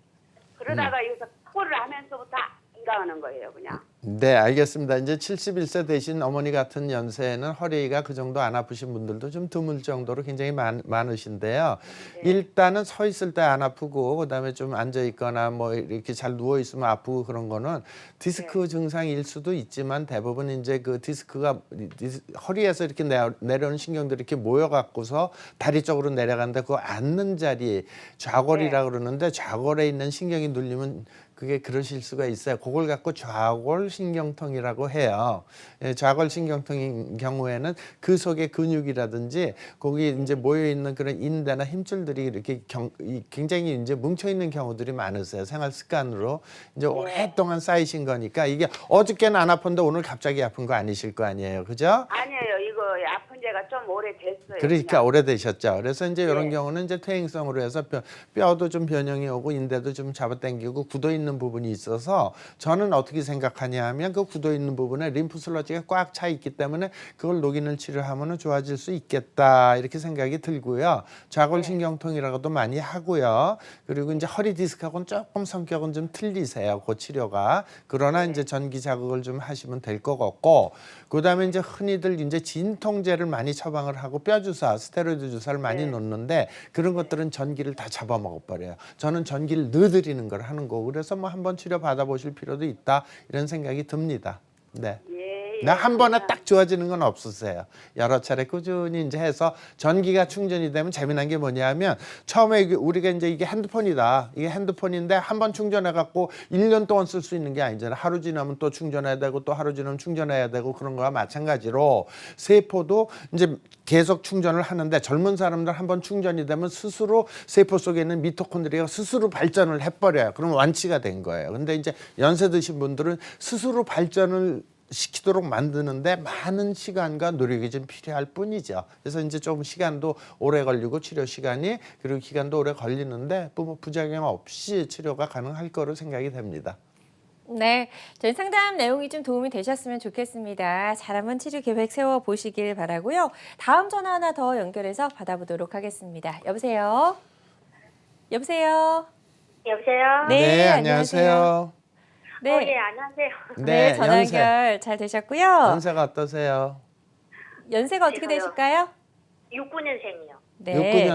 그러다가 여기서 확보를 하면서부터 안 가는 거예요, 그냥. 네, 알겠습니다. 이제 71세 되신 어머니 같은 연세에는 허리가 그 정도 안 아프신 분들도 좀 드물 정도로 굉장히 많으신데요. 네. 일단은 서 있을 때 안 아프고 그다음에 좀 앉아 있거나 이렇게 잘 누워 있으면 아프고 그런 거는 디스크 네. 증상일 수도 있지만 대부분 이제 그 디스크가 허리에서 이렇게 내려오는 신경들이 이렇게 모여 갖고서 다리 쪽으로 내려가는데 그 앉는 자리 좌골이라고 그러는데 좌골에 있는 신경이 눌리면 그게 그러실 수가 있어요. 그걸 갖고 좌골신경통이라고 해요. 예, 좌골신경통인 경우에는 그 속에 근육이라든지 거기 이제 모여 있는 그런 인대나 힘줄들이 이렇게 굉장히 이제 뭉쳐 있는 경우들이 많으세요. 생활 습관으로 이제 오랫동안 쌓이신 거니까 이게 어저께는 안 아픈데 오늘 갑자기 아픈 거 아니실 거 아니에요, 그죠? 아니에요. 이거 아픈 지가 좀 오래됐어요. 그러니까 그냥. 오래되셨죠. 그래서 이제 이런 네. 경우는 이제 퇴행성으로 해서 뼈도 좀 변형이 오고 인대도 좀 잡아당기고 굳어 있는 부분이 있어서 저는 어떻게 생각하냐 하면 그 굳어 있는 부분에 림프 슬러지가 꽉 차 있기 때문에 그걸 녹이는 치료하면은 좋아질 수 있겠다 이렇게 생각이 들고요. 좌골신경통이라고도 많이 하고요. 그리고 이제 허리 디스크하고는 조금 성격은 좀 틀리세요. 그 치료가. 그러나 이제 전기 자극을 좀 하시면 될 것 같고 그다음에 이제 흔히들 이제 진통제를 많이 처방을 하고 뼈 주사, 스테로이드 주사를 많이 놓는데 그런 것들은 전기를 다 잡아먹어 버려요. 저는 전기를 넣어드리는 걸 하는 거고 그래서 뭐 한번 치료 받아보실 필요도 있다 이런 생각이 듭니다. 네. 나 한 번에 딱 좋아지는 건 없으세요. 여러 차례 꾸준히 이제 해서 전기가 충전이 되면 재미난 게 뭐냐면 처음에 우리가 이제 이게 핸드폰이다. 이게 핸드폰인데 한 번 충전해 갖고 1년 동안 쓸 수 있는 게 아니잖아요. 하루 지나면 또 충전해야 되고 또 하루 지나면 충전해야 되고 그런 거와 마찬가지로 세포도 이제 계속 충전을 하는데 젊은 사람들 한 번 충전이 되면 스스로 세포 속에 있는 미토콘드리아가 스스로 발전을 해버려요. 그럼 완치가 된 거예요. 근데 이제 연세 드신 분들은 스스로 발전을 시키도록 만드는데 많은 시간과 노력이 좀 필요할 뿐이죠. 그래서 이제 좀 시간도 오래 걸리고 치료 시간이 그리고 기간도 오래 걸리는데 뭐 부작용 없이 치료가 가능할 거로 생각이 됩니다. 네, 저희 상담 내용이 좀 도움이 되셨으면 좋겠습니다. 잘 한번 치료 계획 세워보시길 바라고요. 다음 전화 하나 더 연결해서 받아보도록 하겠습니다. 여보세요? 여보세요? 여보세요? 네, 안녕하세요. 네, 예, 안녕하세요. 네, 전화 연세. 연결 잘 되셨고요. 연세가 어떠세요? 연세가 어떻게 제가요? 되실까요? 69년생이요. 네,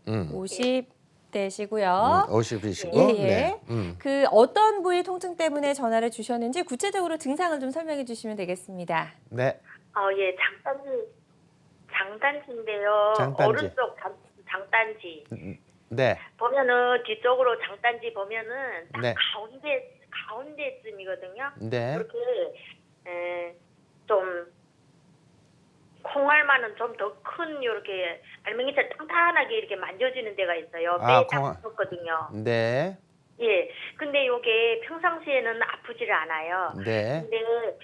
69년생. 50대시고요. 50이시고. 예, 예. 그 어떤 부위 통증 때문에 전화를 주셨는지 구체적으로 증상을 좀 설명해 주시면 되겠습니다. 네. 예, 장단지인데요. 장단지. 오른쪽 장단지. 네. 보면은 뒤쪽으로 장단지 보면은 딱 네. 가운데쯤이거든요. 네. 그렇게 좀 콩알만은 좀 더 큰 이렇게 알맹이처럼 탄탄하게 이렇게 만져지는 데가 있어요. 배에 딱 붙었거든요. 네. 예. 근데 요게 평상시에는 아프지를 않아요. 네. 근데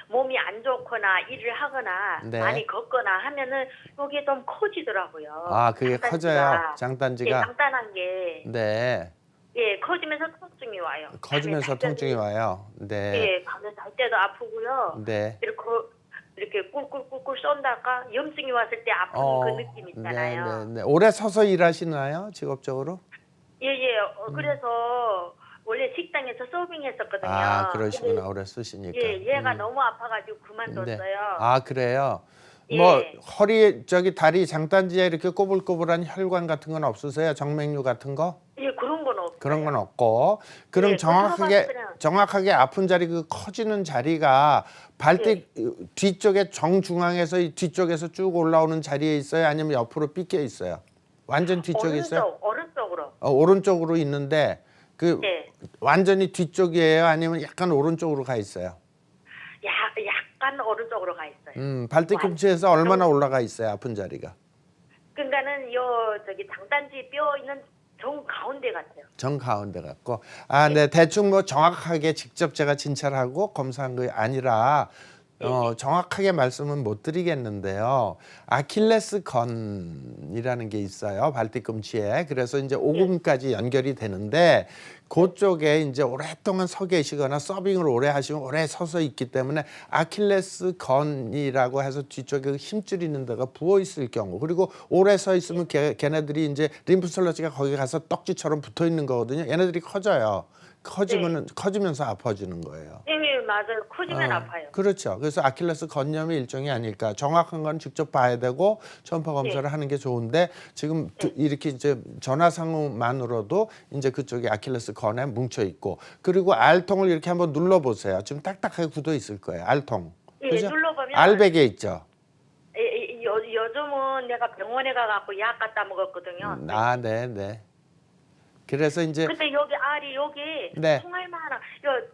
몸이 안 좋거나 일을 하거나 네. 많이 걷거나 하면은 요게 좀 커지더라고요. 아, 그게 커져요. 예, 장단지가. 간단한 게 네. 예, 커지면서 통증이 와요. 커지면서 밤에 잘 통증이 때도, 와요. 네. 예, 밤에 잘 때도 아프고요. 네. 이렇게 꿀꿀꿀꿀 쏜다가 염증이 왔을 때 아픈 그 느낌 있잖아요. 네. 오래 서서 일하시나요? 직업적으로? 예. 그래서 원래 식당에서 서빙했었거든요. 아, 그러시구나. 근데 오래 쓰시니까. 예, 얘가 너무 아파가지고 그만뒀어요. 네. 아, 그래요? 예. 뭐 허리 다리 장단지에 이렇게 꼬불꼬불한 혈관 같은 건 없으세요? 정맥류 같은 거? 예, 그런 건 없어요. 그런 건 없고. 그럼 예, 정확하게 아픈 자리 그 커지는 자리가 발뒤 뒤쪽에 정중앙에서 이 뒤쪽에서 쭉 올라오는 자리에 있어요? 아니면 옆으로 삐껴 있어요? 완전 뒤쪽에 있어요? 오른쪽으로. 오른쪽으로 있는데 네. 완전히 뒤쪽이에요? 아니면 약간 오른쪽으로 가 있어요? 약간 오른쪽으로 가 있어요. 발뒤꿈치에서 얼마나 올라가 있어요? 아픈 자리가? 그러니까는 장단지 뼈 있는 정 가운데 같아요. 정 가운데 같고. 네. 대충 뭐 정확하게 직접 제가 진찰하고 검사한 게 아니라 정확하게 말씀은 못 드리겠는데요. 아킬레스건이라는 게 있어요. 발뒤꿈치에. 그래서 이제 오금까지 연결이 되는데 그쪽에 이제 오랫동안 서 계시거나 서빙을 오래 하시면 오래 서서 있기 때문에 아킬레스건이라고 해서 뒤쪽에 힘줄 있는 데가 부어 있을 경우 그리고 오래 서 있으면 걔네들이 이제 림프 슬러지가 거기 가서 떡지처럼 붙어 있는 거거든요. 얘네들이 커져요. 커지면서 아파지는 거예요. 예, 맞아요. 커지면 아파요. 그렇죠. 그래서 아킬레스 건염의 일종이 아닐까. 정확한 건 직접 봐야 되고 초음파 검사를 하는 게 좋은데 지금 이렇게 이제 전화상으로만으로도 이제 그쪽에 아킬레스 건에 뭉쳐 있고 그리고 알통을 이렇게 한번 눌러보세요. 지금 딱딱하게 굳어 있을 거예요. 알통. 예, 그죠? 눌러보면 알베개 있죠. 요즘은 내가 병원에 가갖고 약 갖다 먹었거든요. 네. 그래서 이제 근데 여기 알이 여기 네. 통알만한 요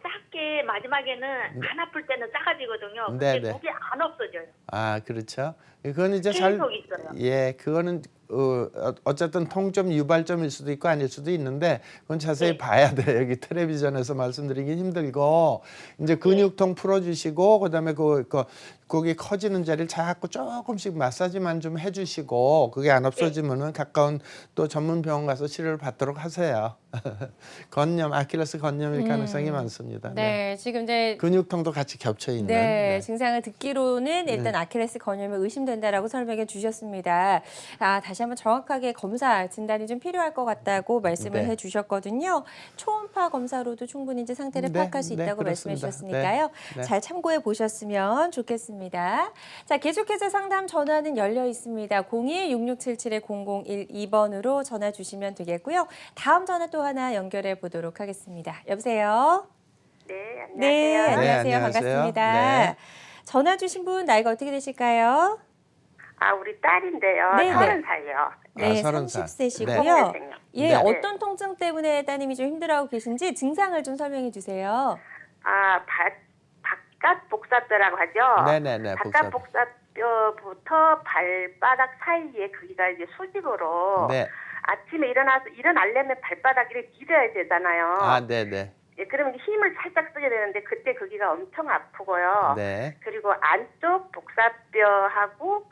작게 마지막에는 안 아플 때는 작아지거든요. 네, 근데 네. 그게 안 없어져요. 아, 그렇죠. 그건 이제 계속 있어요. 예, 그거는 어쨌든 통점 유발점일 수도 있고 아닐 수도 있는데 그건 자세히 네. 봐야 돼요. 여기 텔레비전에서 말씀드리긴 힘들고 이제 근육통 풀어주시고 그다음에 거기 커지는 자리를 자꾸 조금씩 마사지만 좀 해주시고 그게 안 없어지면은 가까운 또 전문 병원 가서 치료를 받도록 하세요. 건염, 아킬레스 건염일 가능성이 많습니다. 네, 지금 이제 근육통도 같이 겹쳐 있는. 네, 증상을 듣기로는 일단 아킬레스 건염이 의심된다라고 설명해 주셨습니다. 다시 한번 정확하게 검사 진단이 좀 필요할 것 같다고 말씀을 네. 해 주셨거든요. 초음파 검사로도 충분히 이제 상태를 네, 파악할 수 네, 있다고 말씀해 그렇습니다. 주셨으니까요. 네, 네. 잘 참고해 보셨으면 좋겠습니다. 자, 계속해서 상담 전화는 열려 있습니다. 02-6677-0012번으로 전화 주시면 되겠고요. 다음 전화 또 하나 연결해 보도록 하겠습니다. 여보세요? 네, 안녕하세요. 네, 안녕하세요. 네, 안녕하세요. 반갑습니다. 네. 전화 주신 분 나이가 어떻게 되실까요? 아, 우리 딸인데요. 네, 네. 30살이요. 네, 30살. 30세시고요. 네. 예, 네. 어떤 통증 때문에 따님이 좀 힘들어하고 계신지 증상을 좀 설명해 주세요. 아, 바깥 복사뼈라고 하죠. 네네네. 바깥 복사뼈부터 발바닥 사이에 거기가 이제 수직으로 네. 아침에 일어나려면 발바닥을 디뎌야 되잖아요. 아, 네네. 예, 그러면 힘을 살짝 쓰게 되는데 그때 거기가 엄청 아프고요. 네. 그리고 안쪽 복사뼈하고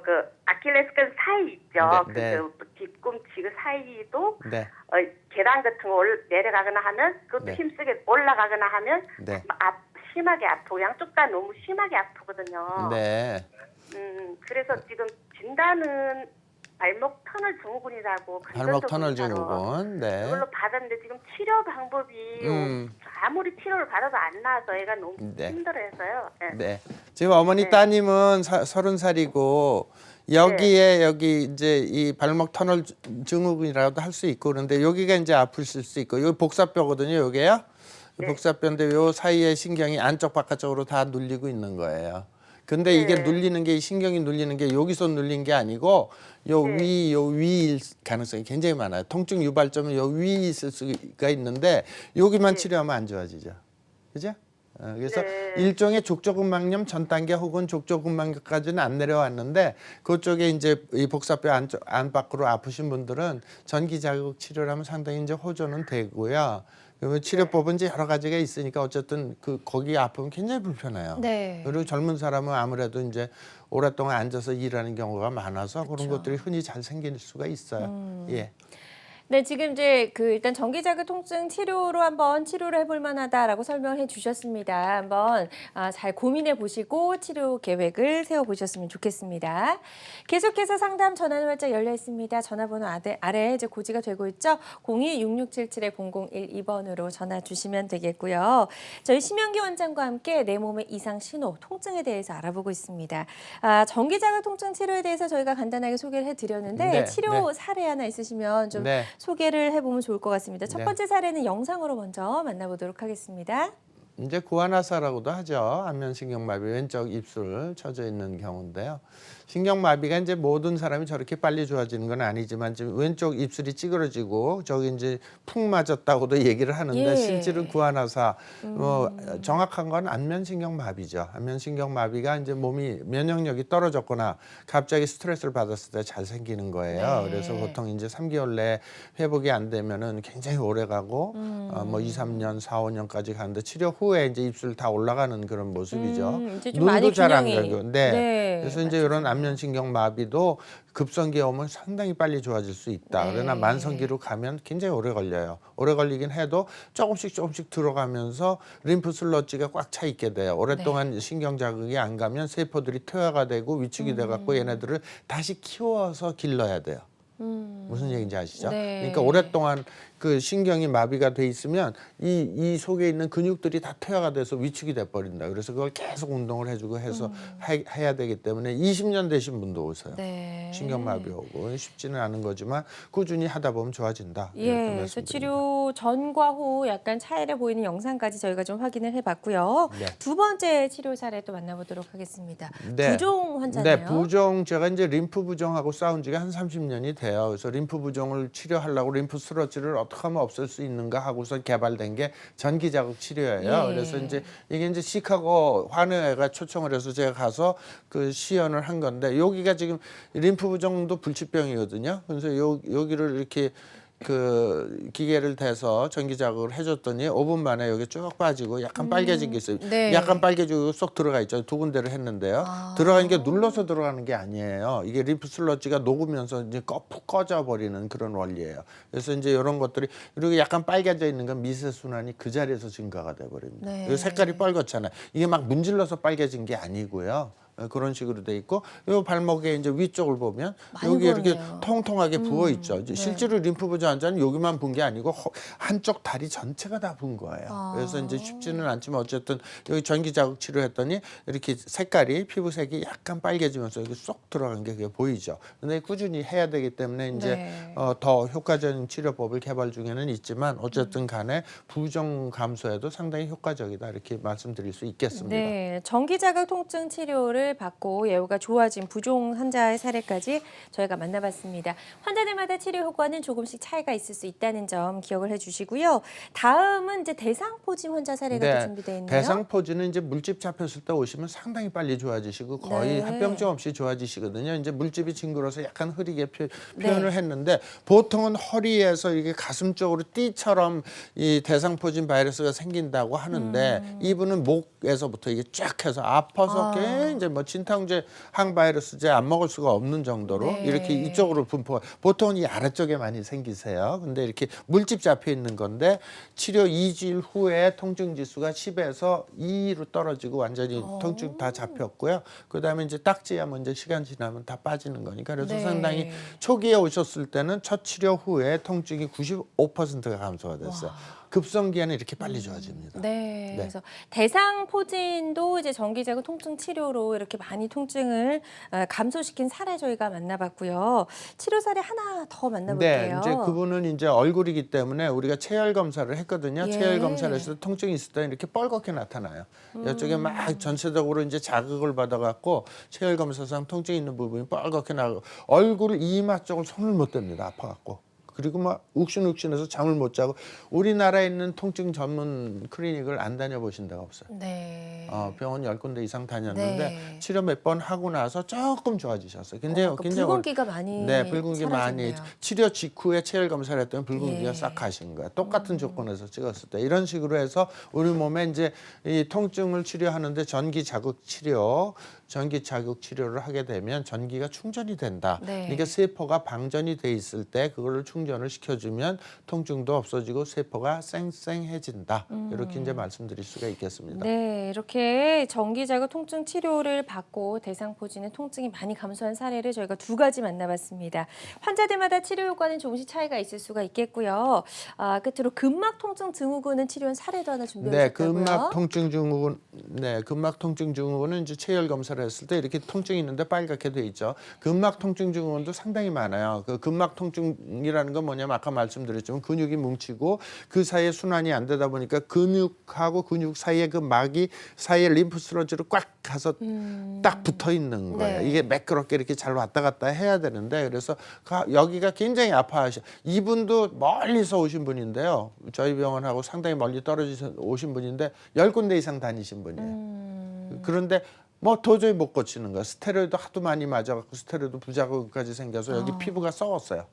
그 아킬레스건 사이 있죠. 네, 그 뒤꿈치 그 사이도 네. 계단 같은 거 내려가거나 하면 그것도 네. 힘쓰게 올라가거나 하면 네. 심하게 아프고 양쪽 다 너무 심하게 아프거든요. 네. 그래서 지금 진단은 발목 터널 증후군이라고 발목 터널 근전적 의사로 증후군. 네. 그걸로 받았는데 지금 치료 방법이 아무리 치료를 받아도 안 나와서 애가 너무 네. 힘들어해서요. 네. 네. 지금 어머니 네. 따님은 30살이고 여기에 여기 이제 이 발목 터널 증후군이라고도 할 수 있고 그런데 여기가 이제 아프실 수 있고 여기 복사뼈거든요. 여기요. 네. 복사뼈인데 요 사이에 신경이 안쪽 바깥쪽으로 다 눌리고 있는 거예요. 근데 이게 네. 눌리는 게 신경이 눌리는 게 여기서 눌린 게 아니고 요 위일 가능성이 굉장히 많아요. 통증 유발점은 요 위에 있을 수가 있는데 여기만 치료하면 안 좋아지죠. 그죠? 그래서 네. 일종의 족저근막염 전 단계 혹은 족저근막염까지는 안 내려왔는데 그쪽에 이제 이 복사뼈 안팎으로 아프신 분들은 전기 자극 치료를 하면 상당히 이제 호전은 되고요. 그러면 치료법은 이제 여러 가지가 있으니까 어쨌든 거기 아프면 굉장히 불편해요. 네. 그리고 젊은 사람은 아무래도 이제 오랫동안 앉아서 일하는 경우가 많아서 그런 것들이 흔히 잘 생길 수가 있어요. 예. 네, 지금 이제 일단 전기자극 통증 치료로 한번 치료를 해볼 만하다라고 설명을 해주셨습니다. 한번 잘 고민해 보시고 치료 계획을 세워 보셨으면 좋겠습니다. 계속해서 상담 전화는 활짝 열려 있습니다. 전화번호 아래 이제 고지가 되고 있죠. 02-6677-0012번으로 전화 주시면 되겠고요. 저희 심영기 원장과 함께 내 몸의 이상 신호, 통증에 대해서 알아보고 있습니다. 전기자극 통증 치료에 대해서 저희가 간단하게 소개를 해드렸는데 네, 치료 네. 사례 하나 있으시면 좀 네. 소개를 해보면 좋을 것 같습니다. 첫 네. 번째 사례는 영상으로 먼저 만나보도록 하겠습니다. 이제 구안화사라고도 하죠. 안면신경마비 왼쪽 입술 쳐져 있는 경우인데요. 신경마비가 이제 모든 사람이 저렇게 빨리 좋아지는 건 아니지만 지금 왼쪽 입술이 찌그러지고 저기 이제 푹 맞았다고도 얘기를 하는데 예. 실제로 구안화사 정확한 건 안면신경마비죠. 안면신경마비가 이제 몸이 면역력이 떨어졌거나 갑자기 스트레스를 받았을 때 잘 생기는 거예요. 네. 그래서 보통 이제 3개월 내에 회복이 안 되면은 굉장히 오래 가고 뭐 2, 3년, 4, 5년까지 가는데 치료 후에 이제 입술 다 올라가는 그런 모습이죠. 이제 좀 많이 눈도 잘 안 균형이- 가고. 네. 네, 그래서 이제 이런 안면신경 마비도 급성기에 오면 상당히 빨리 좋아질 수 있다. 네. 그러나 만성기로 가면 굉장히 오래 걸려요. 오래 걸리긴 해도 조금씩 들어가면서 림프 슬러지가 꽉 차 있게 돼요. 오랫동안 신경 자극이 안 가면 세포들이 퇴화가 되고 위축이 돼 갖고 얘네들을 다시 키워서 길러야 돼요. 무슨 얘기인지 아시죠? 네. 그러니까 오랫동안 그 신경이 마비가 돼 있으면 이 속에 있는 근육들이 다 퇴화가 돼서 위축이 돼 버린다. 그래서 그걸 계속 운동을 해주고 해서 해야 되기 때문에 20년 되신 분도 오세요. 네. 신경마비 오고 쉽지는 않은 거지만 꾸준히 하다 보면 좋아진다. 예, 이렇게 그래서 말씀드립니다. 치료 전과 후 약간 차이를 보이는 영상까지 저희가 좀 확인을 해봤고요. 네. 두 번째 치료 사례 또 만나보도록 하겠습니다. 네. 부종 환자네요. 네, 부종 제가 이제 림프 부종하고 싸운 지가 한 30년이 돼요. 그래서 림프 부종을 치료하려고 림프 스러지를 어떻게 어떻게 하면 없앨 수 있는가 하고서 개발된 게 전기 자극 치료예요. 예. 그래서 이제 이게 이제 시카고 환의회가 초청을 해서 제가 가서 그 시연을 한 건데 여기가 지금 림프 부종도 불치병이거든요. 그래서 여기를 이렇게 그 기계를 대서 전기 자극을 해줬더니 5분 만에 여기 쭉 빠지고 약간 빨개진 게 있어요. 네. 약간 빨개지고 쏙 들어가 있죠. 2군데를 했는데요. 들어가는 게 눌러서 들어가는 게 아니에요. 이게 림프 슬러지가 녹으면서 이제 푹 꺼져 버리는 그런 원리예요. 그래서 이제 이런 것들이 이렇게 약간 빨개져 있는 건 미세 순환이 그 자리에서 증가가 돼 버립니다. 네. 색깔이 빨갛잖아요. 이게 막 문질러서 빨개진 게 아니고요. 그런 식으로 돼 있고 요 발목에 이제 위쪽을 보면 많이 여기 이렇게 부었네요. 통통하게 부어 있죠. 네. 실제로 림프 부종 환자는 여기만 분 게 아니고 한쪽 다리 전체가 다 분 거예요. 그래서 이제 쉽지는 않지만 어쨌든 여기 전기 자극 치료했더니 이렇게 색깔이 피부색이 약간 빨개지면서 여기 쏙 들어간 게 그게 보이죠. 근데 꾸준히 해야 되기 때문에 이제 네. 더 효과적인 치료법을 개발 중에는 있지만 어쨌든 간에 부종 감소에도 상당히 효과적이다 이렇게 말씀드릴 수 있겠습니다. 네, 전기 자극 통증 치료를 받고 예후가 좋아진 부종 환자의 사례까지 저희가 만나봤습니다. 환자들마다 치료 효과는 조금씩 차이가 있을 수 있다는 점 기억을 해주시고요. 다음은 이제 대상포진 환자 사례가 또 준비되어 있네요. 대상포진은 이제 물집 잡혔을 때 오시면 상당히 빨리 좋아지시고 거의 네. 합병증 없이 좋아지시거든요. 이제 물집이 징그러서 약간 흐리게 네. 표현을 했는데 보통은 허리에서 이게 가슴 쪽으로 띠처럼 이 대상포진 바이러스가 생긴다고 하는데 이분은 목에서부터 이게 쫙 해서 아파서 굉장히 뭐 진탕제 항바이러스제 안 먹을 수가 없는 정도로 네. 이렇게 이쪽으로 분포가 보통은 이 아래쪽에 많이 생기세요. 근데 이렇게 물집 잡혀 있는 건데 치료 2주일 후에 통증 지수가 10에서 2로 떨어지고 완전히 통증 다 잡혔고요. 그다음에 이제 딱지야 먼저 시간 지나면 다 빠지는 거니까 그래서 네. 상당히 초기에 오셨을 때는 첫 치료 후에 통증이 95%가 감소가 됐어요. 급성기에는 이렇게 빨리 좋아집니다. 네, 그래서 대상포진도 이제 전기자극 통증 치료로 이렇게 많이 통증을 감소시킨 사례 저희가 만나봤고요. 치료 사례 하나 더 만나볼게요. 이제 그분은 이제 얼굴이기 때문에 우리가 체열 검사를 했거든요. 예. 체열 검사를 했을 때 통증이 있을 때 이렇게 뻘겋게 나타나요. 이쪽에 막 전체적으로 이제 자극을 받아갖고 체열 검사상 통증이 있는 부분이 뻘겋게 나고 얼굴 이마 쪽을 손을 못 댑니다. 아파갖고. 그리고 막 욱신욱신해서 잠을 못 자고 우리나라에 있는 통증 전문 클리닉을 안 다녀보신 데가 없어요. 네. 병원 10군데 이상 다녔는데 네. 치료 몇 번 하고 나서 조금 좋아지셨어요. 굉장히 붉은기가 많이 붉은기 많이 사라졌네요. 치료 직후에 체열 검사를 했더니 붉은기가 예. 싹 가신 거야. 똑같은 조건에서 찍었을 때 이런 식으로 해서 우리 몸에 이제 이 통증을 치료하는데 전기 자극 치료를 하게 되면 전기가 충전이 된다. 네. 그러니까 세포가 방전이 돼 있을 때 그거를 충전을 시켜주면 통증도 없어지고 세포가 쌩쌩해진다. 이렇게 이제 말씀드릴 수가 있겠습니다. 네, 이렇게 전기자극 통증 치료를 받고 대상포진의 통증이 많이 감소한 사례를 저희가 2가지 만나봤습니다. 환자들마다 치료 효과는 조금씩 차이가 있을 수가 있겠고요. 끝으로 근막 통증 증후군은 치료한 사례도 하나 준비하셨다고요? 근막 통증 증후군은 이제 체열 검사를 했을 때 이렇게 통증이 있는데 빨갛게 돼 있죠. 근막 통증 증후군도 상당히 많아요. 그 근막 통증이라는 건 뭐냐면 아까 말씀드렸지만 근육이 뭉치고 그 사이에 순환이 안 되다 보니까 근육하고 근육 사이에 그 막이 사이에 림프 슬러지로 꽉 가서 딱 붙어 있는 거예요. 네. 이게 매끄럽게 이렇게 잘 왔다 갔다 해야 되는데 그래서 여기가 굉장히 아파하셔. 이분도 멀리서 오신 분인데요. 저희 병원하고 상당히 멀리 떨어져서 오신 분인데 10군데 이상 다니신 분이에요. 그런데 뭐 도저히 못 고치는 거야. 스테로이드 하도 많이 맞아갖고 스테로이드 부작용까지 생겨서 여기 피부가 썩었어요.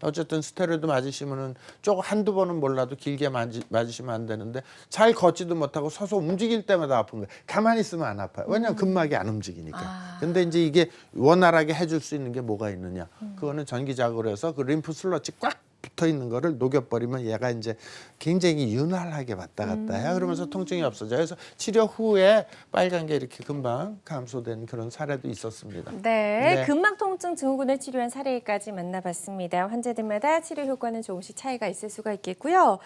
어쨌든 스테로이드 맞으시면은 한두 번은 몰라도 길게 맞으시면 안 되는데 잘 걷지도 못하고 서서 움직일 때마다 아픈 거예요. 가만히 있으면 안 아파요. 왜냐하면 근막이 안 움직이니까. 근데 이제 이게 원활하게 해줄 수 있는 게 뭐가 있느냐. 그거는 전기 자극을 해서 그 림프 슬러지 꽉 붙어 있는 거를 녹여버리면 얘가 이제 굉장히 윤활하게 왔다 갔다 해요. 그러면서 통증이 없어져요. 그래서 치료 후에 빨간 게 이렇게 금방 감소된 그런 사례도 있었습니다. 네, 근막 통증 증후군을 치료한 사례까지 만나봤습니다. 환자들마다 치료 효과는 조금씩 차이가 있을 수가 있겠고요.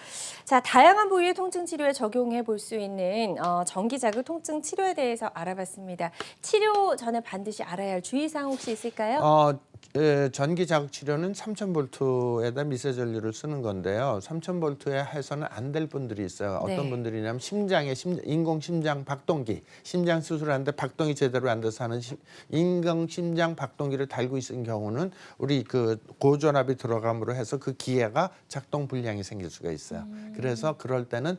자, 다양한 부위의 통증 치료에 적용해 볼 수 있는 전기 자극 통증 치료에 대해서 알아봤습니다. 치료 전에 반드시 알아야 할 주의사항 혹시 있을까요? 전기 자극 치료는 3000볼트에다 미세 전류를 쓰는 건데요. 3000볼트에 해서는 안 될 분들이 있어요. 어떤 네. 분들이냐면 인공 심장 박동기, 심장 수술하는데 박동이 제대로 안 돼서 하는 인공 심장 박동기를 달고 있는 경우는 우리 그 고전압이 들어감으로 해서 그 기계가 작동 불량이 생길 수가 있어요. 그래서 그럴 때는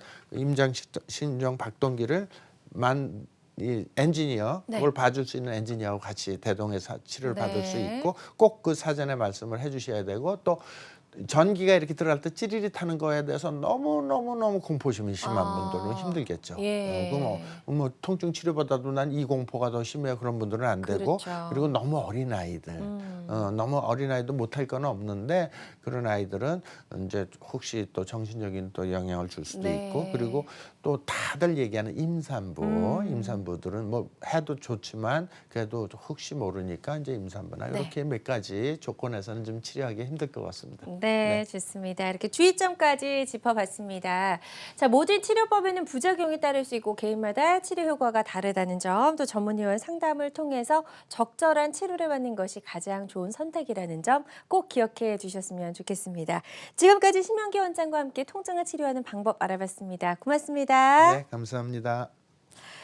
심장 박동기를 이 엔지니어 네. 그걸 봐줄 수 있는 엔지니어하고 같이 대동해서 치료를 받을 수 네. 있고 꼭 그 사전에 말씀을 해주셔야 되고 또 전기가 이렇게 들어갈 때 찌릿하는 거에 대해서 너무 공포심이 심한 아. 분들은 힘들겠죠. 예. 뭐 통증 치료보다도 난 이 공포가 더 심해요. 그런 분들은 안 되고 그렇죠. 그리고 너무 어린 아이들 너무 어린 아이도 못할 건 없는데 그런 아이들은 이제 혹시 또 정신적인 또 영향을 줄 수도 네. 있고 그리고 또 다들 얘기하는 임산부들은 뭐 해도 좋지만 그래도 혹시 모르니까 이제 임산부나 네. 이렇게 몇 가지 조건에서는 좀 치료하기 힘들 것 같습니다. 네, 좋습니다. 이렇게 주의점까지 짚어봤습니다. 자, 모든 치료법에는 부작용이 따를 수 있고 개인마다 치료 효과가 다르다는 점, 또 전문의원 상담을 통해서 적절한 치료를 받는 것이 가장 좋은 선택이라는 점 꼭 기억해 주셨으면 좋겠습니다. 지금까지 심영기 원장과 함께 통증을 치료하는 방법 알아봤습니다. 고맙습니다. 네, 감사합니다.